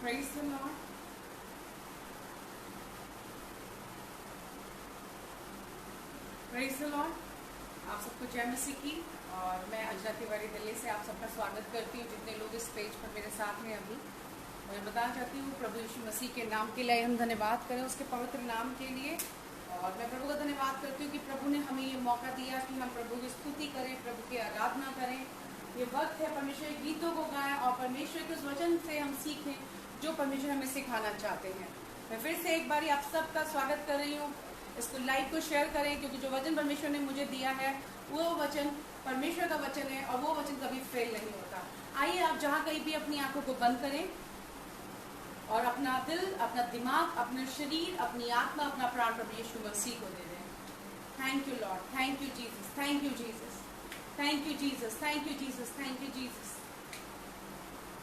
Praise the Lord. Praise the Lord. आप सबको जय मसीह की। और मैं अजरा तिवारी दिल्ली से आप सबका स्वागत करती हूँ जितने लोग इस पेज पर मेरे साथ हैं अभी। और मैं बताना चाहती हूँ प्रभु यीशु मसीह के नाम के लिए हम धन्यवाद करें, उसके पवित्र नाम के लिए। और मैं प्रभु का धन्यवाद करती हूँ कि प्रभु ने हमें ये मौका दिया कि हम प्रभु की स्तुति करें, प्रभु की आराधना करें। ये वक्त है परमेश्वर के गीतों को गाएं और परमेश्वर के उस वचन से हम सीखें जो परमेश्वर हमें सिखाना चाहते हैं। मैं फिर से एक बार आप सबका स्वागत कर रही हूँ। इसको लाइक को शेयर करें, क्योंकि जो वचन परमेश्वर ने मुझे दिया है वो वचन परमेश्वर का वचन है और वो वचन कभी फेल नहीं होता। आइए आप जहाँ कहीं भी अपनी आंखों को बंद करें और अपना दिल, अपना दिमाग, अपना शरीर, अपनी आत्मा, अपना प्राण प्रभु यीशु मसीह को दे दें। Thank you Lord, thank you Jesus, thank you Jesus, thank you Jesus, thank you Jesus, thank you Jesus.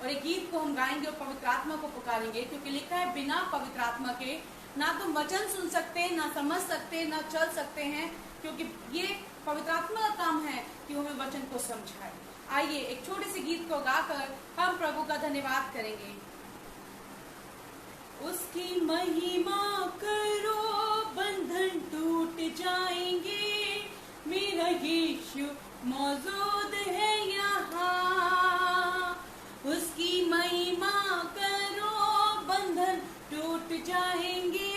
और एक गीत को हम गाएंगे और पवित्र आत्मा को पुकारेंगे, क्योंकि लिखा है बिना पवित्र आत्मा के ना तुम वचन सुन सकते, ना समझ सकते, ना चल सकते हैं, क्योंकि ये पवित्र आत्मा का काम है कि वो हमें वचन को समझाए। आइए एक छोटे से गीत को गाकर हम प्रभु का धन्यवाद करेंगे। उसकी महिमा करो, बंधन टूट जाएंगे, मेरा यीशु मौजूद है यहाँ। उसकी महिमा करो, बंधन टूट जाएंगे,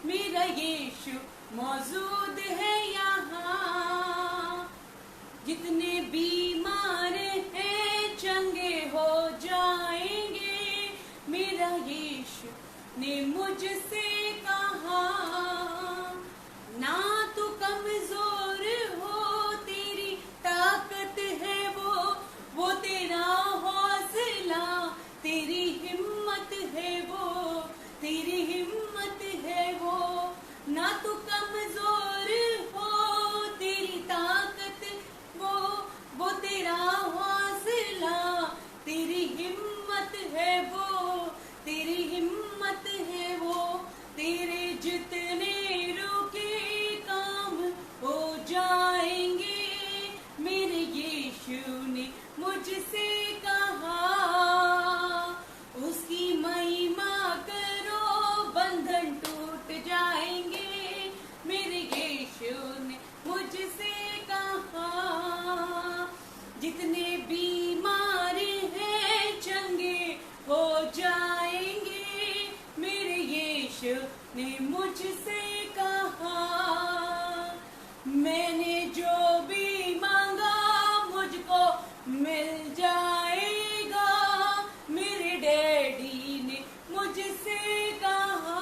मेरा यीशु मौजूद है यहाँ। जितने बीमार हैं चंगे हो जाएंगे, मेरा यीशु ने मुझसे कहा। ना तू कमजोर हो, तेरी ताकत है वो तेरा हौसला, तेरी हिम्मत है वो, तेरी हिम्मत है वो। ना तू कमजोर हो, तेरी ताकत वो तेरा हौसला, तेरी हिम्मत है वो, तेरी हिम्मत है वो। तेरे जितने रुके काम हो जाएंगे, मेरे यीशु ने मुझसे कहा। उसकी महिमा करो, बंधन टूट जाएंगे, मेरे यीशु ने मुझसे कहा। जितने बीमार हैं चंगे हो जाएंगे, मेरे यीशु ने मुझसे कहा। मैंने जो भी मांगा मुझको मिल जाएगा, मेरे डैडी ने मुझसे कहा।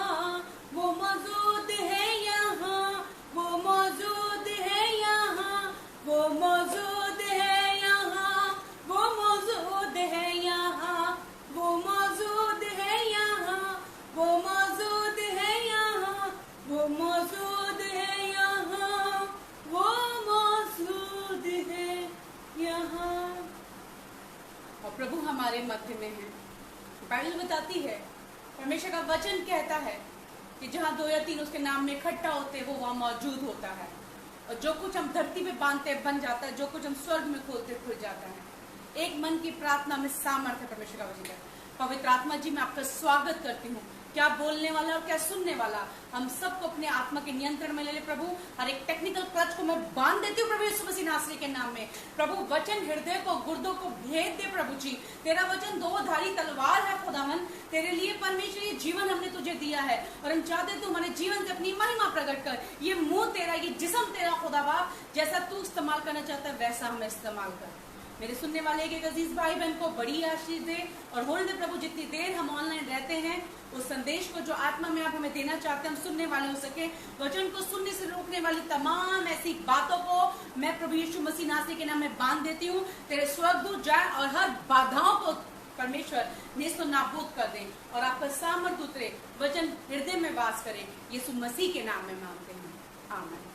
वो मौजूद है यहाँ, वो मौजूद है यहाँ, वो मौजूद है यहाँ, वो मौजूद है यहाँ, वो मौजूद है यहाँ, वो मौजूद है यहाँ, वो मौजूद है यहाँ, वो मौजूद है यहाँ। और प्रभु हमारे मध्य में है। बाइबल बताती है, परमेश्वर का वचन कहता है कि जहाँ 2 या 3 उसके नाम में इकट्ठा होते वो वहाँ मौजूद होता है। और जो कुछ हम धरती पे बांधते बन जाता है, जो कुछ हम स्वर्ग में खोलते खुल जाता है। एक मन की प्रार्थना में सामर्थ्य परमेश्वर का वचन है। पवित्र आत्मा जी, मैं आपका स्वागत करती हूँ। क्या बोलने वाला और क्या सुनने वाला, हम सबको अपने आत्मा के नियंत्रण में ले ले प्रभु। हर एक टेक्निकल क्लच को मैं बांध देती हूँ प्रभु यीशु मसीह नासरी के नाम में। प्रभु वचन हृदय को, गुर्दों को भेद दे प्रभु जी। तेरा वचन 2 धारी तलवार है खुदावन। तेरे लिए परमेश्वर ये जीवन हमने तुझे दिया है और हम चाहते तू हमारे जीवन से अपनी महिमा प्रकट कर। ये मुंह तेरा, ये जिस्म तेरा खुदा बाप, जैसा तू इस्तेमाल करना चाहता है वैसा हमें इस्तेमाल कर। मेरे सुनने वाले एक अजीज भाई बहन को बड़ी आशीष दे और होने दे प्रभु। जितनी देर हम ऑनलाइन रहते हैं उस संदेश को जो आत्मा में आप हमें देना चाहते हैं हम सुनने वाले हो सके। वचन को सुनने से रोकने वाली तमाम ऐसी बातों को मैं प्रभु यीशु मसीह नासरी के नाम में बांध देती हूँ। तेरे स्वर्गदूत जाए और हर बाधाओं को परमेश्वर नेस्तो नाबूद कर दे और आपका सामर्थ उतरे, वचन हृदय में वास करे। यीशु मसीह के नाम में मांगते हैं, आमीन।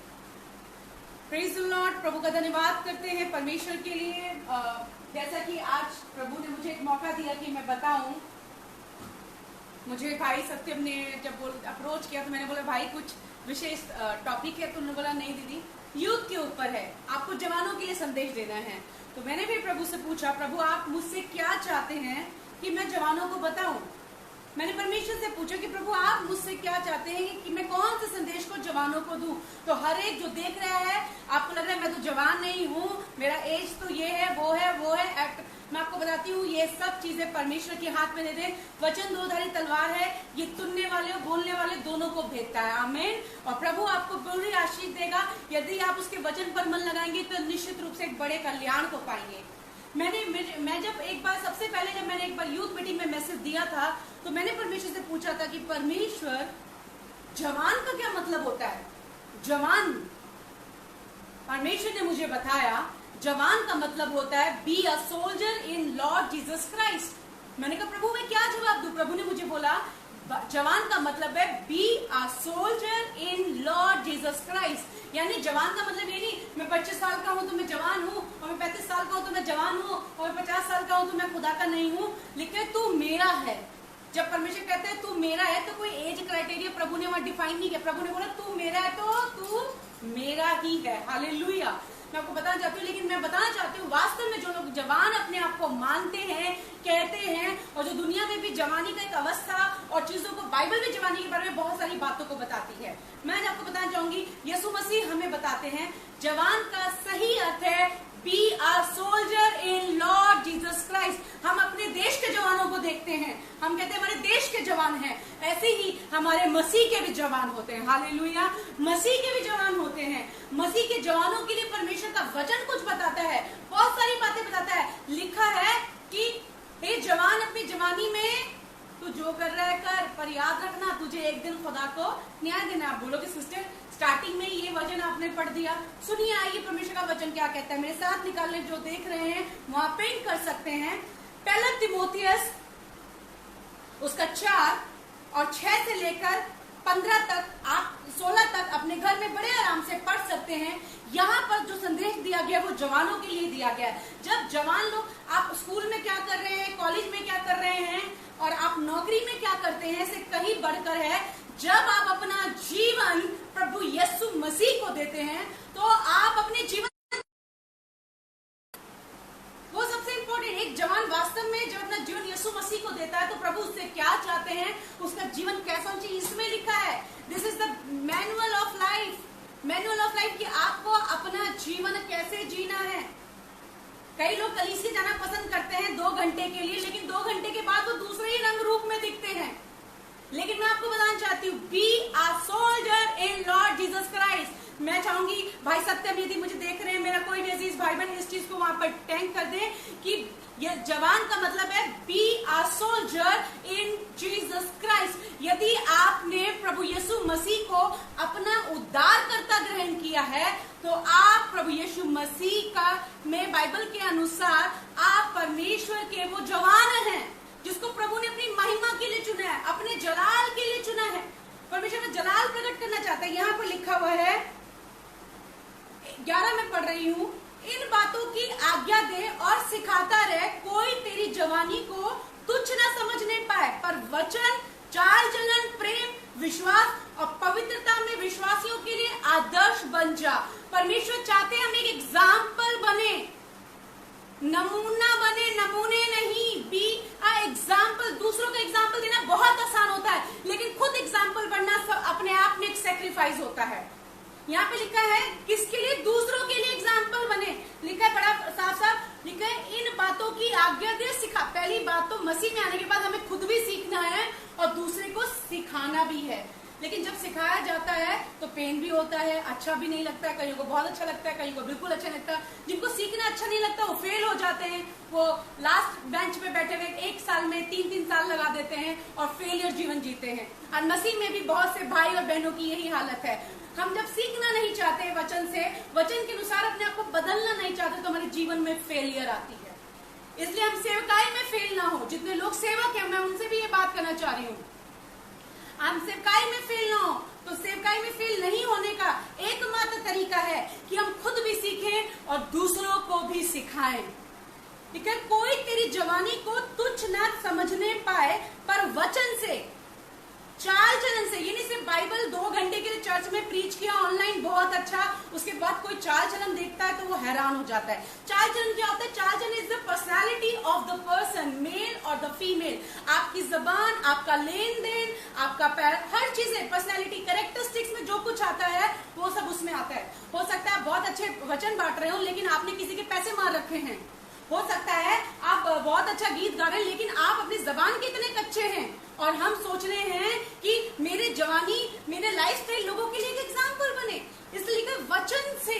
Praise the Lord. प्रभु का धन्यवाद करते हैं परमेश्वर के लिए। जैसा कि आज प्रभु ने मुझे एक मौका दिया कि मैं बताऊं। मुझे भाई सत्यम ने जब अप्रोच किया तो मैंने बोला भाई कुछ विशेष टॉपिक है, तो उन्होंने बोला नहीं दीदी यूथ के ऊपर है, आपको जवानों के लिए संदेश देना है। तो मैंने भी प्रभु से पूछा, प्रभु आप मुझसे क्या चाहते हैं कि मैं जवानों को बताऊं। मैंने परमेश्वर से पूछा कि प्रभु आप मुझसे क्या चाहते हैं कि मैं कौन से संदेश को जवानों को दूं। तो हर एक जो देख रहा है, आपको लग रहा है मैं तो जवान नहीं हूँ, मेरा एज तो ये है वो है वो है, मैं आपको बताती हूँ ये सब चीजें परमेश्वर के हाथ में दे दे। वचन दोधारी तलवार है, ये सुनने वाले और बोलने वाले दोनों को भेदता है। आमीन। और प्रभु आपको पूरी आशीष देगा यदि आप उसके वचन पर मन लगाएंगे तो निश्चित रूप से एक बड़े कल्याण को पाएंगे। मैं जब एक बार सबसे पहले जब मैंने एक बार यूथ मीटिंग में मैसेज दिया था तो मैंने परमेश्वर से पूछा था कि परमेश्वर जवान का क्या मतलब होता है। जवान, परमेश्वर ने मुझे बताया जवान का मतलब होता है B a soldier in Lord Jesus Christ. मैंने कहा प्रभु मैं क्या जवाब दूं। प्रभु ने मुझे बोला जवान का मतलब है B a soldier in Lord Jesus Christ. यानी जवान का मतलब ये नहीं मैं 25 साल का हूं तो मैं जवान हूं, और मैं 35 साल का हूं तो मैं जवान हूं, और मैं 50 साल का हूं तो मैं खुदा का नहीं हूं। लिखे तू मेरा है। जब परमेश्वर कहते हैं तू मेरा है तो कोई एज क्राइटेरिया प्रभु ने वहां डिफाइन नहीं किया। प्रभु ने बोला तू मेरा है तो तू मेरा ही है। हालेलुया। मैं आपको बताना चाहती हूँ, लेकिन मैं बताना चाहती हूँ वास्तव में जो लोग जवान अपने आप को मानते हैं, कहते हैं, और जो दुनिया में भी जवानी का एक अवस्था और चीजों को, बाइबल में जवानी के बारे में बहुत सारी बातों को बताती है। मैं आपको बताना चाहूंगी यीशु मसीह हमें बताते हैं जवान का सही अर्थ है B a soldier in Lord Jesus Christ. हम अपने देश के जवानों को देखते हैं, हम कहते हैं हमारे देश के जवान हैं, ऐसे ही हमारे मसीह के भी जवान होते हैं। हालेलुया। मसीह के भी जवान होते हैं। मसीह के जवानों के लिए परमेश्वर का वचन कुछ बताता है, बहुत सारी बातें बताता है। लिखा है कि हे जवान अपनी जवानी में तू जो कर रहा है कर, पर याद रखना तुझे एक दिन खुदा को न्याय देना। आप बोलोगे सिस्टर स्टार्टिंग में ये वचन आपने पढ़ दिया। सुनिए आइए परमेश्वर का वचन क्या कहता है। मेरे साथ निकालने जो देख रहे हैं वहां पेंट कर सकते हैं। पहला तिमोथियस उसका 4 और 6 से लेकर 15 तक, आप 16 तक अपने घर में बड़े आराम से पढ़ सकते हैं। यहाँ पर जो संदेश दिया गया वो जवानों के लिए दिया गया है। जब जवान लोग, आप स्कूल में क्या कर रहे हैं, कॉलेज में क्या कर रहे हैं और आप नौकरी में क्या करते हैं, इससे कहीं बढ़कर है जब आप अपना जीवन प्रभु यीशु मसीह को देते हैं तो आप अपने जीवन, वो सबसे इंपॉर्टेंट। एक जवान वास्तव में जब अपना जीवन यीशु मसीह को देता है तो प्रभु उससे क्या चाहते हैं, उसका जीवन कैसा होना चाहिए, इसमें लिखा है। This is the manual of life. Manual of life कि आपको अपना जीवन कैसे जीना है। कई लोग कलीसिया जाना पसंद करते हैं 2 घंटे के लिए, लेकिन 2 घंटे के बाद वो दूसरे ही रंग रूप में दिखते हैं। लेकिन मैं आपको बताना चाहती हूँ B a soldier in Lord Jesus Christ. मैं चाहूंगी भाई सत्यम यदि मुझे देख रहे हैं, मेरा कोई भी अजीज भाई बहन इस चीज को वहां पर टैग कर दे कि ये जवान का मतलब है B a soldier in Jesus Christ. यदि आपने प्रभु यीशु मसीह को अपना उद्धारकर्ता ग्रहण किया है तो आप प्रभु यीशु मसीह का में बाइबल के अनुसार आप परमेश्वर के वो जवान हैं जिसको प्रभु ने अपनी महिमा के लिए चुना है, अपने जलाल के लिए चुना है। परमेश्वर का जलाल प्रकट करना चाहता है। यहाँ पर लिखा हुआ है 11 में पढ़ रही हूँ, इन बातों की आज्ञा दे और सिखाता रहे, कोई तेरी जवानी को तुच्छ न समझने पाए, पर वचन, चाल चलन, प्रेम, विश्वास और पवित्रता में विश्वासियों के लिए आदर्श बन जा। परमेश्वर चाहते हैं हम एक एग्जाम्पल बने, नमूना बने, नमूने नहीं। Be a example. दूसरों का एग्जाम्पल देना बहुत आसान होता है, लेकिन खुद एग्जाम्पल बनना अपने आप में एक सेक्रीफाइस होता है। यहाँ पे लिखा है किसके लिए, दूसरों के लिए एग्जाम्पल बने। लिखा है बड़ा साफ साफ लिखा है इन बातों की आज्ञा दे सिखा। पहली बात तो मसीह में आने के बाद हमें खुद भी सीखना है और दूसरे को सिखाना भी है। लेकिन जब सिखाया जाता है तो पेन भी होता है, अच्छा भी नहीं लगता है, कहीं को बहुत अच्छा लगता है, कहीं को बिल्कुल अच्छा नहीं लगता। जिनको सीखना अच्छा नहीं लगता वो फेल हो जाते हैं, वो लास्ट बेंच पे बैठे हुए 1 साल में 3-3 साल लगा देते हैं और फेलियर जीवन जीते हैं। और मसीह में भी बहुत से भाई और बहनों की यही हालत है। हम जब सीखना नहीं चाहते वचन से, वचन के अनुसार अपने आप को बदलना नहीं चाहते तो हमारे जीवन में फेलियर आती है। इसलिए हम सेवकाई में फेल ना हो। जितने लोग सेवक हैं मैं उनसे भी ये बात करना चाह रही हूँ, हम सेवकाई में फेल ना हो। तो सेवकाई में फेल नहीं होने का एकमात्र तरीका है कि हम खुद भी सीखें और दूसरों को भी सिखाएं। ठीक है, कोई तेरी जवानी को तुच्छ न समझने पाए, पर वचन से, चाल चलन से। ये नहीं सिर्फ बाइबल 2 घंटे के लिए चर्च में प्रीच किया ऑनलाइन बहुत अच्छा, उसके बाद कोई चाल चलन देखता है तो वो हैरान हो जाता है। चाल चलन क्या होता है? चाल चलन is the personality of the person, male और द फीमेल, आपकी जबान, आपका लेन देन, आपका पैर, हर चीजें, पर्सनैलिटी, कैरेक्टरिस्टिक्स में जो कुछ आता है वो सब उसमें आता है। हो सकता है बहुत अच्छे वचन बांट रहे हो लेकिन आपने किसी के पैसे मार रखे हैं। हो सकता है आप बहुत अच्छा गीत गा रहे हैं लेकिन आप अपनी जबान के इतने कच्चे हैं। और हम सोच रहे हैं कि मेरे जवानी, मेरे लाइफस्टाइल लोगों के लिए एक एग्जाम्पल बने, इसलिए वचन से,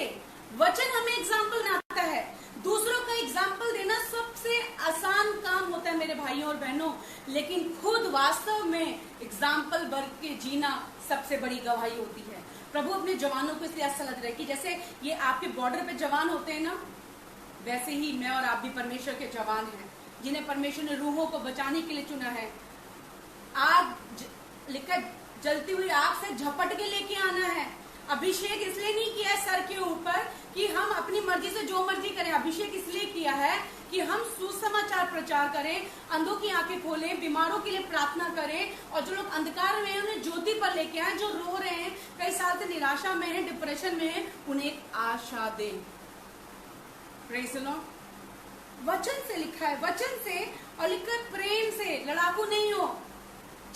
वचन हमें एग्जाम्पल बनाता है। दूसरों का एग्जाम्पल देना सबसे आसान काम होता है मेरे भाइयों और बहनों, लेकिन खुद वास्तव में एग्जाम्पल बन के जीना सबसे बड़ी गवाही होती है। प्रभु अपने जवानों को इसलिए अच्छा लग रहा है कि जैसे ये आपके बॉर्डर पे जवान होते हैं ना, वैसे ही मैं और आप भी परमेश्वर के जवान हैं, जिन्हें परमेश्वर ने रूहों को बचाने के लिए चुना है। आग लिखा, जलती हुई आग से झपट के लेके आना है। अभिषेक इसलिए नहीं किया है सर के ऊपर कि हम अपनी मर्जी से जो मर्जी करें। अभिषेक इसलिए किया है कि हम सुसमाचार प्रचार करें, अंधों की आंखें खोलें, बीमारों के लिए प्रार्थना करें, और जो लोग अंधकार में हैं उन्हें ज्योति पर लेके आए, जो रो रहे हैं, कई साल से निराशा में हैं, डिप्रेशन में हैं, उन्हें एक आशा दें। Praise the Lord. वचन से लिखा है, वचन से, और लिखा है प्रेम से। लड़ाकू नहीं हो।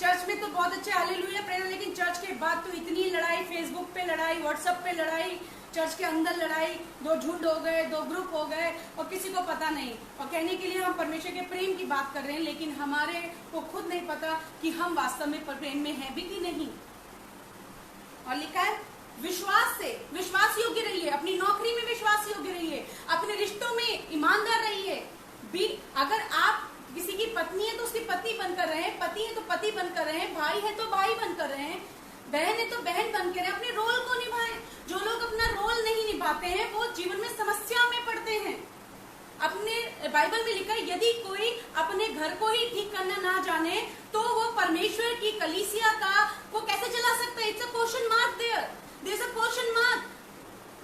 चर्च में तो बहुत अच्छे हालेलुया प्रेयर, लेकिन चर्च के बाद तो इतनी लड़ाई, फेसबुक पे लड़ाई, व्हाट्सएप पे लड़ाई, चर्च के अंदर लड़ाई, दो झुंड हो गए, दो ग्रुप हो गए और किसी को पता नहीं। और कहने के लिए हम परमेश्वर के प्रेम की बात कर रहे हैं, लेकिन हमारे को खुद नहीं पता कि हम वास्तव में प्रेम में हैं भी कि नहीं। और लिखा है विश्वास से, विश्वास योग्य रहिए, अपनी नौकरी में विश्वास योग्य रहिए, अपने रिश्तों में ईमानदार रहिए। अगर आप किसी की पत्नी है तो उसकी पत्नी बनकर रहे, पति है तो पति बनकर रहे, भाई है तो भाई बनकर रहे, बहन है तो बहन बनकर रहे, अपने रोल को निभाएं। जो लोग अपना रोल नहीं निभाते हैं वो जीवन में समस्या में पड़ते हैं। अपने बाइबल में लिखा है यदि कोई अपने घर को ही ठीक करना ना जाने तो वो परमेश्वर की कलीसिया का वो कैसे चला सकता है? It's a question mark there, there is a question mark.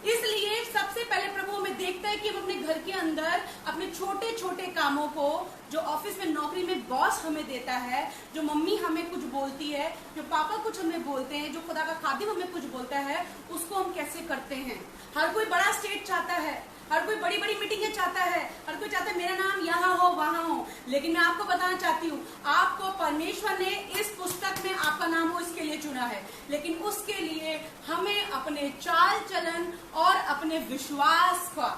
इसलिए सबसे पहले प्रभु हमें देखता है कि हम अपने घर के अंदर अपने छोटे छोटे कामों को, जो ऑफिस में नौकरी में बॉस हमें देता है, जो मम्मी हमें कुछ बोलती है, जो पापा कुछ हमें बोलते हैं, जो खुदा का खादिम हमें कुछ बोलता है, उसको हम कैसे करते हैं। हर कोई बड़ा स्टेट चाहता है, हर कोई बड़ी बड़ी मीटिंगें चाहता है, हर कोई चाहता है मेरा नाम यहाँ हो वहां हो, लेकिन मैं आपको बताना चाहती हूँ आपको परमेश्वर ने इस पुस्तक में आपका नाम हो इसके लिए चुना है, लेकिन उसके लिए हमें अपने चाल चलन और अपने विश्वास का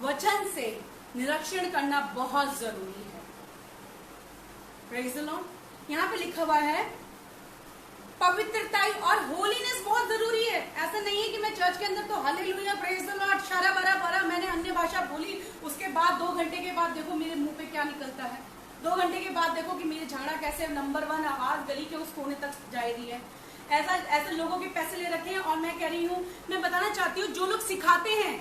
वचन से निरीक्षण करना बहुत जरूरी है। Praise the Lord. यहाँ पे लिखा हुआ है पवित्रता और होलीनेस बहुत जरूरी है। ऐसा नहीं है कि मैं चर्च के अंदर तो हालेलुया प्रेज़ द लॉर्ड शरा बरा बरा मैंने अन्य भाषा बोली, उसके बाद 2 घंटे के बाद देखो मेरे मुंह पे क्या निकलता है, 2 घंटे के बाद देखो कि मेरी झाड़ा कैसे नंबर 1 आवाज गली के उस कोने तक जा रही है। ऐसे लोगों के पैसे ले रखे हैं। और मैं कह रही हूँ, मैं बताना चाहती हूँ जो लोग सिखाते हैं,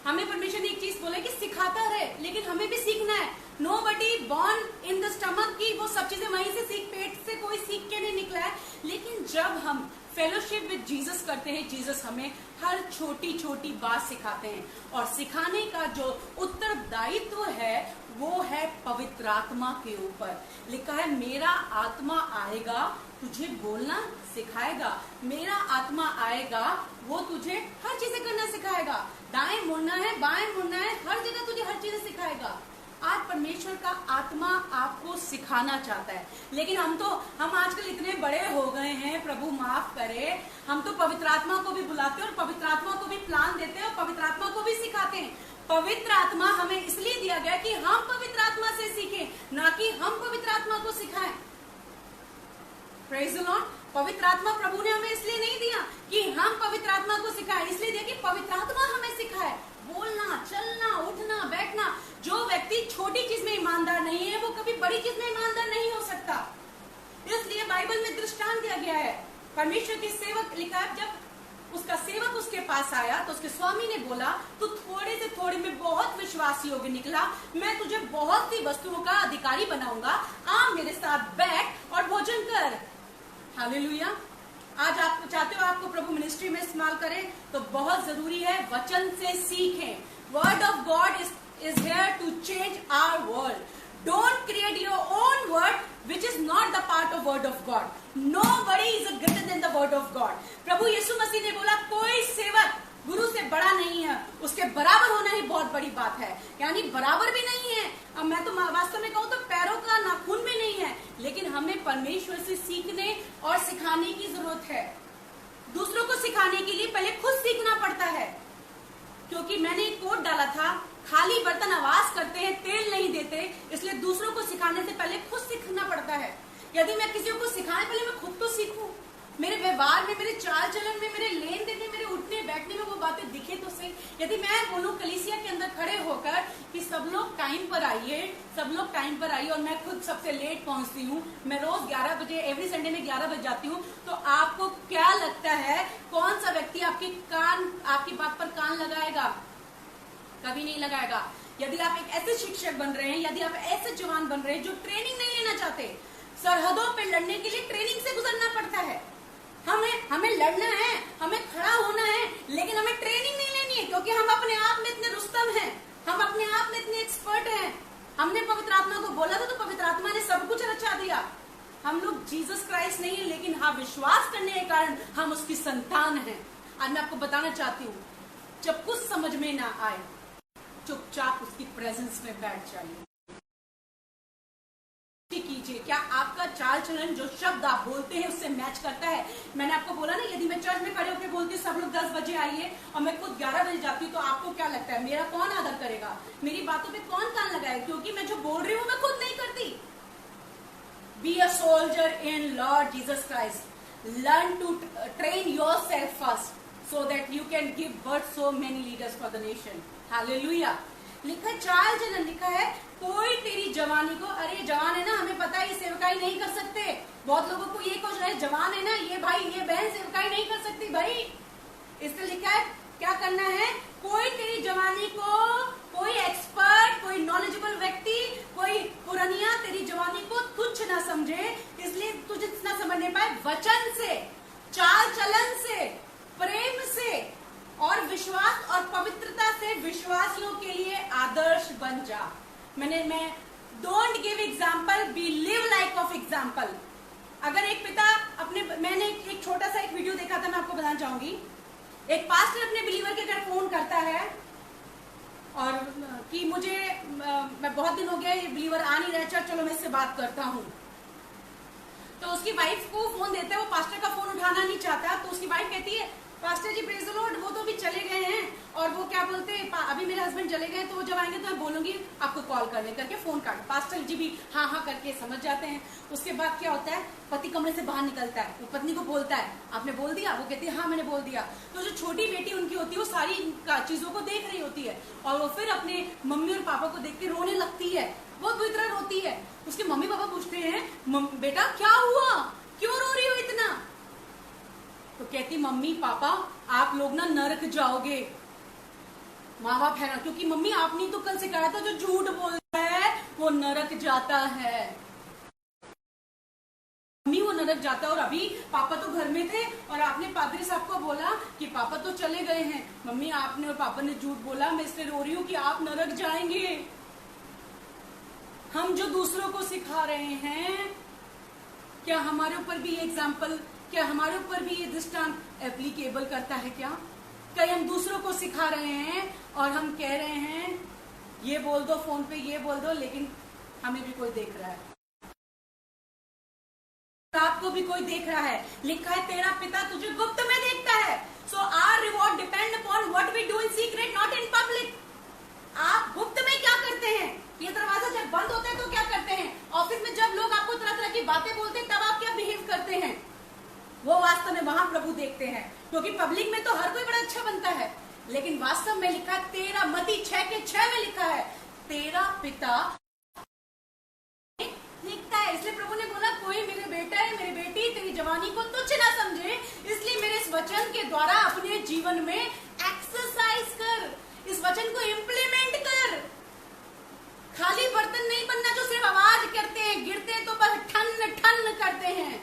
हमें परमेश्वर ने एक चीज बोला कि सिखाता रहे, लेकिन हमें भी सीखना है। Nobody born in the stomach की वो सब चीजें वहीं से सीख, पेट से कोई सीख के नहीं निकला है। लेकिन जब हम फेलोशिप विद जीसस करते हैं, जीसस हमें हर छोटी छोटी बात सिखाते हैं, और सिखाने का जो उत्तरदायित्व है वो है पवित्र आत्मा के ऊपर। लिखा है मेरा आत्मा आएगा तुझे बोलना सिखाएगा, मेरा आत्मा आएगा वो तुझे हर चीजें करना सिखाएगा, दाएं मुड़ना है बाएं मुड़ना है, हर जगह तुझे हर चीजें सिखाएगा। आज परमेश्वर का आत्मा आपको सिखाना चाहता है, लेकिन हम आजकल इतने बड़े हो गए हैं, प्रभु माफ करे, हम तो पवित्र आत्मा को भी बुलाते हैं और पवित्र आत्मा को भी प्लान देते हैं और पवित्र आत्मा को भी सिखाते हैं। पवित्र आत्मा हमें इसलिए दिया गया कि हम पवित्र आत्मा से सीखें, ना कि हम पवित्र आत्मा को सिखाएं। Praise the Lord. पवित्र आत्मा प्रभु ने हमें इसलिए नहीं दिया कि हम पवित्र आत्मा को सिखाएं, इसलिए दिया कि पवित्र आत्मा हमें सिखाए बोलना, चलना, उठना, बैठना। जो व्यक्ति छोटी चीज में ईमानदार नहीं है वो कभी बड़ी चीज में ईमानदार नहीं हो सकता। इसलिए बाइबल में दृष्टांत दिया गया है। परमेश्वर के सेवक लिखा है, जब उसका सेवक उसके पास आया तो उसके स्वामी ने बोला तू थोड़े से थोड़े में बहुत विश्वास योग्य निकला, मैं तुझे बहुत सी वस्तुओं का अधिकारी बनाऊंगा, आ मेरे साथ बैठ और भोजन कर। हालेलुया। आज आप चाहते हो आपको प्रभु मिनिस्ट्री में इस्तेमाल करें तो बहुत जरूरी है वचन से सीखें। Word of God is here to change our world. Don't create your own word which is not the part of word of God. Nobody is greater than the word of God. प्रभु यीशु मसीह ने बोला कोई सेवक गुरु से बड़ा नहीं है, उसके बराबर होना ही बहुत बड़ी बात है। यानी बराबर भी नहीं है, अब मैं तो वास्तव में कहूँ तो पैरों का नाखून भी नहीं है, लेकिन हमें परमेश्वर से सीखने और सिखाने की जरूरत है। दूसरों को सिखाने के लिए पहले खुद सीखना पड़ता है, क्योंकि मैंने एक कोट डाला था, खाली बर्तन आवाज करते हैं, तेल नहीं देते, इसलिए दूसरों को सिखाने से पहले खुद सीखना पड़ता है। यदि मैं किसी को सिखाने, पहले मैं खुद तो सीखूं, मेरे व्यवहार में, मेरे चाल चलन में, मेरे लेन देन में, मेरे उठने बैठने में वो बातें दिखे तो सही। यदि मैं बोलूं कलीसिया के अंदर खड़े होकर कि सब लोग टाइम पर आइए, सब लोग टाइम पर आइए, और मैं खुद सबसे लेट पहुंचती हूँ, मैं रोज 11 बजे, एवरी संडे में 11 बजे जाती हूँ, तो आपको क्या लगता है कौन सा व्यक्ति आपकी बात पर कान लगाएगा? कभी नहीं लगाएगा। यदि आप एक ऐसे शिक्षक बन रहे हैं, यदि आप ऐसे जवान बन रहे हैं जो ट्रेनिंग नहीं लेना चाहते, सरहदों पे लड़ने के लिए ट्रेनिंग से गुजरना पड़ता है। हमें लड़ना है, हमें खड़ा होना है, लेकिन हमें ट्रेनिंग नहीं लेनी है, क्योंकि हम अपने आप में इतने रुस्तम हैं, हम अपने आप में इतने एक्सपर्ट हैं। हमने पवित्र आत्मा को बोला था, तो पवित्र आत्मा ने सब कुछ रचा दिया। हम लोग जीसस क्राइस्ट नहीं है, लेकिन हाँ, विश्वास करने के कारण हम उसकी संतान हैं। आज मैं आपको बताना चाहती हूँ, जब कुछ समझ में ना आए, चुपचाप उसकी प्रेजेंस में बैठ जाइए, कीजिए। क्या आपका चाल चलन, जो शब्द आप बोलते हैं, उससे मैच करता है? मैंने आपको बोला ना, यदि मैं चर्च में खड़े होकर बोलती हूँ सब लोग 10 बजे आइए, और मैं खुद 11 बजे जाती हूँ, तो आपको क्या लगता है मेरा कौन आदर करेगा? मेरी बातों पे कौन कान लगाएगा? क्योंकि मैं जो बोल रही हूँ मैं खुद नहीं करती। Be a soldier in Lord Jesus Christ, learn to train yourself first, so that you can give birth so many leaders for the nation. Hallelujah. लिखा है चाल चलन, लिखा है कोई तेरी जवानी को, अरे जवान है ना, हमें पता है ये सेवकाई नहीं कर सकते। बहुत लोगों को ये कुछ है, जवान है ना ये भाई, ये बहन सेवकाई नहीं कर सकती भाई। इसलिए लिखा है क्या करना है, कोई तेरी जवानी को, कोई एक्सपर्ट, कोई नॉलेजेबल व्यक्ति, कोई पुरनिया तेरी जवानी को तुच्छ ना समझे, इसलिए तुझे ना समझ नहीं पाए। वचन से, चाल चलन से, प्रेम से और विश्वास और पवित्रता से विश्वासियों के लिए आदर्श बन जा। मैं don't give example, be live like of example. अगर एक पिता मैंने एक छोटा सा एक वीडियो देखा था, मैं आपको बताना चाहूंगी। एक पास्टर अपने बिलीवर के घर फोन करता है और कि मुझे मैं बहुत दिन हो गया, ये बिलीवर आ नहीं रहा, चलो मैं इससे बात करता हूँ। तो उसकी वाइफ को फोन देता है, वो पास्टर का फोन उठाना नहीं चाहता, तो उसकी वाइफ कहती है pastor ji praise the Lord, वो तो अभी चले गए हैं, और वो क्या बोलते हैं, अभी मेरे हस्बैंड चले गए, तो वो जब आएंगे तो मैं बोलूंगी आपको कॉल करने, करके फोन काट। पास्टर जी भी हाँ हाँ करके समझ जाते हैं। उसके बाद क्या होता है, पति कमरे से बाहर निकलता है, वो पत्नी को बोलता है आपने बोल दिया? वो कहती है हाँ मैंने बोल दिया। तो जो छोटी बेटी उनकी होती है, वो सारी चीजों को देख रही होती है, और वो फिर अपने मम्मी और पापा को देख के रोने लगती है, बहुत बुरी तरह रोती है। उसके मम्मी पापा पूछते हैं बेटा क्या हुआ, क्यों रो रही हो इतना? तो कहती मम्मी पापा आप लोग ना नरक जाओगे। माँ बाप है ना, क्योंकि मम्मी आपने तो कल सिखाया था जो झूठ बोलता है वो नरक जाता है। मम्मी वो नरक जाता है, और अभी पापा तो घर में थे और आपने पादरी साहब को बोला कि पापा तो चले गए हैं। मम्मी आपने और पापा ने झूठ बोला, मैं इसलिए रो रही हूँ कि आप नरक जाएंगे। हम जो दूसरों को सिखा रहे हैं, क्या हमारे ऊपर भी ये एग्जाम्पल, क्या हमारे ऊपर भी ये दृष्टांत एप्लीकेबल करता है? क्या कहीं हम दूसरों को सिखा रहे हैं और हम कह रहे हैं ये बोल दो फोन पे, ये बोल दो, लेकिन हमें भी कोई देख रहा है, आपको भी कोई देख रहा है। लिखा है तेरा पिता तुझे गुप्त में देखता है। So our reward depend upon what we do in secret, not in public. आप गुप्त में क्या करते हैं? ये दरवाजा जब बंद होता है तो क्या करते हैं? ऑफिस में जब लोग आपको तरह तरह की बातें बोलते हैं, तब आप क्या बिहेव करते हैं? वो वास्तव में वहां प्रभु देखते हैं, क्योंकि पब्लिक में तो हर कोई बड़ा अच्छा बनता है, लेकिन वास्तव में लिखा तेरा, मती 6:6 में लिखा है तेरा पिता देखता है। इसलिए प्रभु ने बोला कोई मेरे बेटा है, मेरी बेटी तेरी जवानी को तुच्छ ना समझे, इसलिए मेरे इस वचन के द्वारा अपने जीवन में एक्सरसाइज कर, इस वचन को इम्प्लीमेंट कर। खाली बर्तन नहीं बनना जो सिर्फ आवाज करते हैं, गिरते तो बस ठन ठन करते हैं।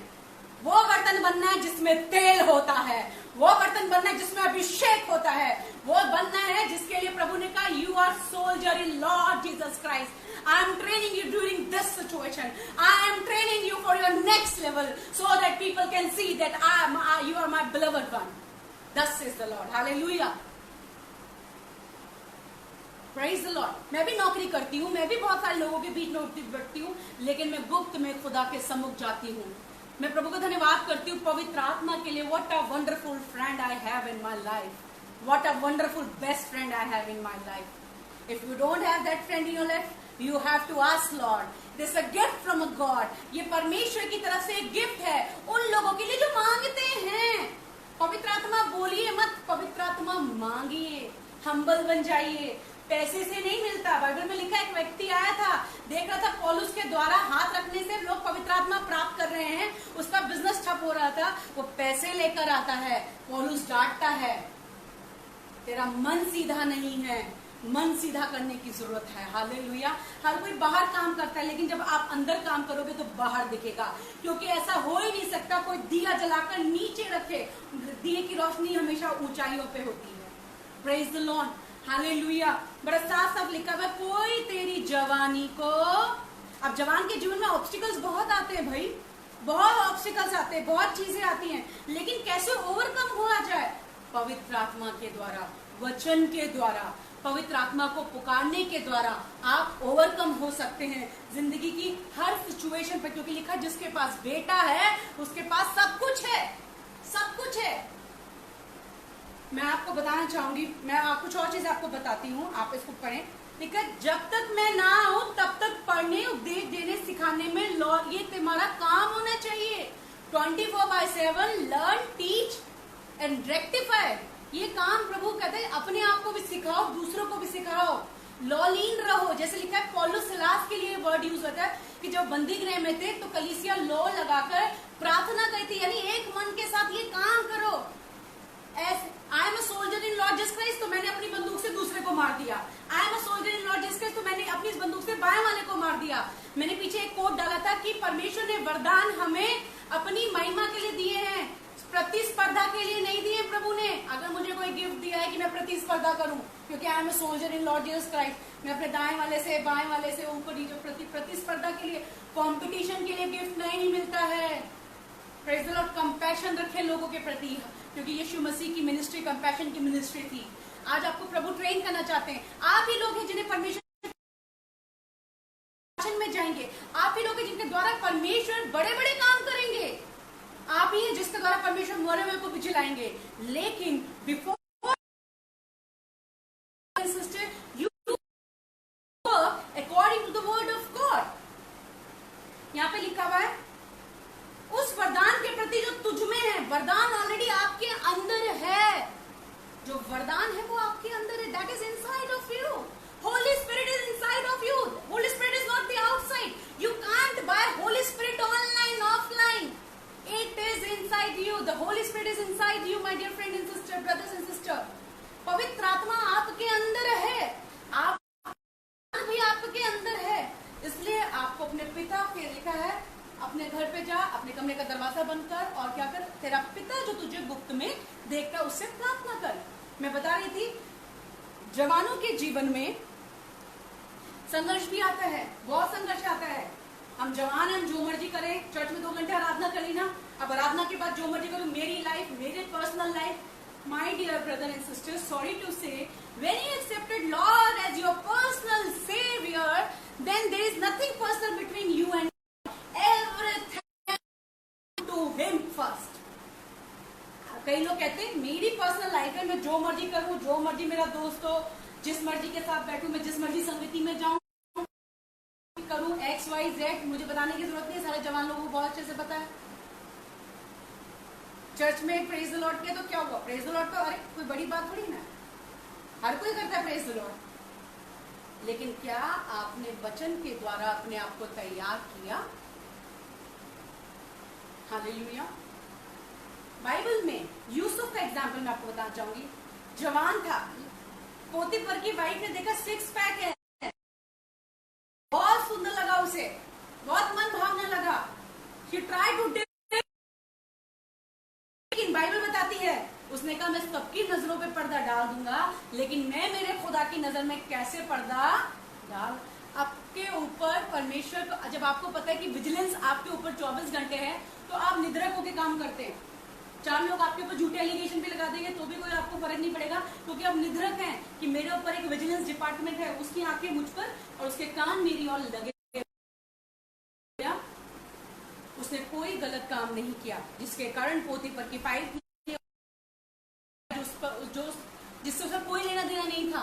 वो बर्तन बनना है जिसमें तेल होता है, वो बर्तन बनना है जिसमें अभिषेक होता है, वो बनना है जिसके लिए प्रभु ने कहा you are soldier in Lord Jesus Christ. I am training you during this situation, I am training you for your next level, so that people can see that you are my beloved one. Thus says the Lord. Hallelujah. मैं भी नौकरी करती हूँ, मैं भी बहुत सारे लोगों के बीच नौकरी बैठती हूँ, लेकिन मैं गुप्त में खुदा के सम्मुख जाती हूँ। मैं प्रभु का धन्यवाद करती हूँ पवित्र आत्मा के लिए। What a wonderful friend I have in my life, what a wonderful best friend I have in my life. If you don't have that friend in your life, you have to ask Lord, this a gift from a God. ये परमेश्वर की तरफ से एक gift है उन लोगों के लिए जो मांगते हैं। पवित्र आत्मा बोलिए मत, पवित्र आत्मा मांगिए, हम्बल बन जाइए। पैसे से नहीं मिलता। बाइबल में लिखा, एक व्यक्ति आया था, देख रहा था पौलुस के द्वारा हाथ रखने से लोग पवित्र आत्मा प्राप्त कर रहे हैं, उसका बिजनेस ठप हो रहा था। वो पैसे लेकर आता है, पौलुस डांटता है, तेरा मन सीधा नहीं है, मन सीधा करने की जरूरत है। हालेलुया। हर कोई बाहर काम करता है, लेकिन जब आप अंदर काम करोगे तो बाहर दिखेगा, क्योंकि ऐसा हो ही नहीं सकता कोई दिया जलाकर नीचे रखे। दिए की रोशनी हमेशा ऊंचाइयों पे होती है। Praise the Lord, hallelujah. बड़ा साफ साफ लिखा हुआ, कोई तेरी जवानी को। अब जवान के जीवन में ऑब्स्टिकल्स बहुत आते हैं भाई, बहुत ऑब्स्टिकल्स आते हैं, बहुत चीजें आती हैं, लेकिन कैसे ओवरकम हुआ जाए? पवित्र आत्मा के द्वारा, वचन के द्वारा, पवित्र आत्मा को पुकारने के द्वारा आप ओवरकम हो सकते हैं जिंदगी की हर सिचुएशन पर। क्योंकि लिखा, जिसके पास बेटा है उसके पास सब कुछ है, सब कुछ है। मैं आपको बताना चाहूंगी, मैं कुछ और चीज आपको बताती हूँ, आप इसको पढ़ें। लिखा, जब तक मैं ना आऊं तब तक पढ़ने, उपदेश देने, सिखाने में लॉर्ड, ये तुम्हारा काम होना चाहिए। 24/7 लर्न, टीच एंड रेक्टिफाई। ये काम प्रभु कहते हैं, अपने आप को भी सिखाओ, दूसरों को भी सिखाओ, लॉलीन रहो। जैसे लिखा है, पौलुस सिलास के लिए वर्ड यूज होता है कि जब बंदी गृह में थे तो कलीसिया लॉ लगाकर प्रार्थना करती थी, यानी एक मन के साथ ये काम करो। I am a soldier in Lord Jesus Christ, तो मैंने अपनी बंदूक से दूसरे को मार दिया। I am a soldier in Lord Jesus Christ, तो मैंने अपनी बंदूक से बाएं वाले को मार दिया। मैंने पीछे एक कोट डाला था कि परमेश्वर ने वरदान हमें अपनी महिमा के लिए दिए हैं, प्रतिस्पर्धा के लिए नहीं दिए प्रभु ने। अगर मुझे कोई गिफ्ट दिया है कि मैं प्रतिस्पर्धा करूं, क्योंकि I am a soldier in Lord Jesus Christ, मैं अपने दाएं वाले से बाएं वाले से ऊपर नीचे प्रतिस्पर्धा के लिए, कंपटीशन के लिए गिफ्ट नहीं मिलता है। Praise the Lord. कंपैशन रखें लोगों के प्रति, क्योंकि यीशु मसीह की मिनिस्ट्री कंपैशन की मिनिस्ट्री थी। आज आपको प्रभु ट्रेन करना चाहते हैं। आप ही लोग हैं जिन्हें परमेश्वर में जाएंगे, आप ही लोग हैं जिनके द्वारा परमेश्वर बड़े बड़े काम करेंगे, आप ही हैं जिसके द्वारा परमेश्वर मरे हुए को भी जिलाएंगे। लेकिन before sister, you work according to the word of God. यहाँ पे लिखा हुआ है, उस वरदान के प्रति जो तुझ में है, वरदान ऑलरेडी आपके अंदर है। जो वरदान है वो आपके अंदर है, that is inside of you. Holi spirit is inside of you. Holi spirit is not the outside. You can't buy Holi spirit online, offline. It is inside you. The Holy Spirit is inside you, my dear friend and sister, brothers and sister. पवित्र आत्मा आपके अंदर है, आप भी आपके अंदर है। इसलिए आपको अपने पिता के, लिखा है, अपने घर पे जा, अपने कमरे का दरवाजा बंद कर और क्या कर, तेरा पिता जो तुझे गुप्त में देखता उससे प्रार्थना कर। मैं बता रही थी, जवानों के जीवन में संघर्ष भी आता है, बहुत संघर्ष आता है। हम जवान, हम जो मर्जी करें, चर्च में 2 घंटे आराधना करी ना, अब आराधना के बाद जो मर्जी करो, मेरी लाइफ, मेरे personal life. My dear brother and sister, sorry to say, when you accepted Lord as your personal saviour, then there is nothing personal between you and everything to him first. कई लोग कहते हैं मेरी personal life है, मैं जो मर्जी करूं, जो मर्जी मेरा दोस्त हो, जिस मर्जी के साथ बैठूं, मैं जिस मर्जी संगति में जाऊं, करूं XYZ, मुझे बताने की जरूरत नहीं, सारे जवान लोगों को बहुत अच्छे से पता है। चर्च में प्रेज द लॉर्ड किया तो क्या हुआ? प्रेज द लॉर्ड तो अरे कोई बड़ी बात थोड़ी ना, हर कोई करता है प्रेज द लॉर्ड। लेकिन क्या आपने वचन के द्वारा अपने आप को तैयार किया? हालेलुया। बाइबल में यूसुफ का एग्जाम्पल मैं आपको बताना चाहूंगी। जवान था, पोतीफर की वाइफ ने देखा 6 पैक है, बहुत सुंदर लगा उसे, बहुत मन भावना लगा। He tried to date, लेकिन बाइबल बताती है, उसने कहा मैं सबकी नजरों पे पर्दा डाल दूंगा, लेकिन मैं मेरे खुदा की नजर में कैसे पर्दा डाल? आपके ऊपर परमेश्वर को, जब आपको पता है कि विजिलेंस आपके ऊपर 24 घंटे है, तो आप निद्रक होकर काम करते हैं। चार लोग आपके ऊपर झूठे एलिगेशन भी लगा देंगे तो भी कोई आपको फर्क नहीं पड़ेगा, क्योंकि आप निधड़क हैं कि मेरे ऊपर एक विजिलेंस डिपार्टमेंट है, उसकी आंखें मुझ पर और उसके कान मेरी ओर लगे। उसने कोई गलत काम नहीं किया जिसके कारण पोतीफर की फाइल थी, जो जिससे उसका कोई लेना देना नहीं था,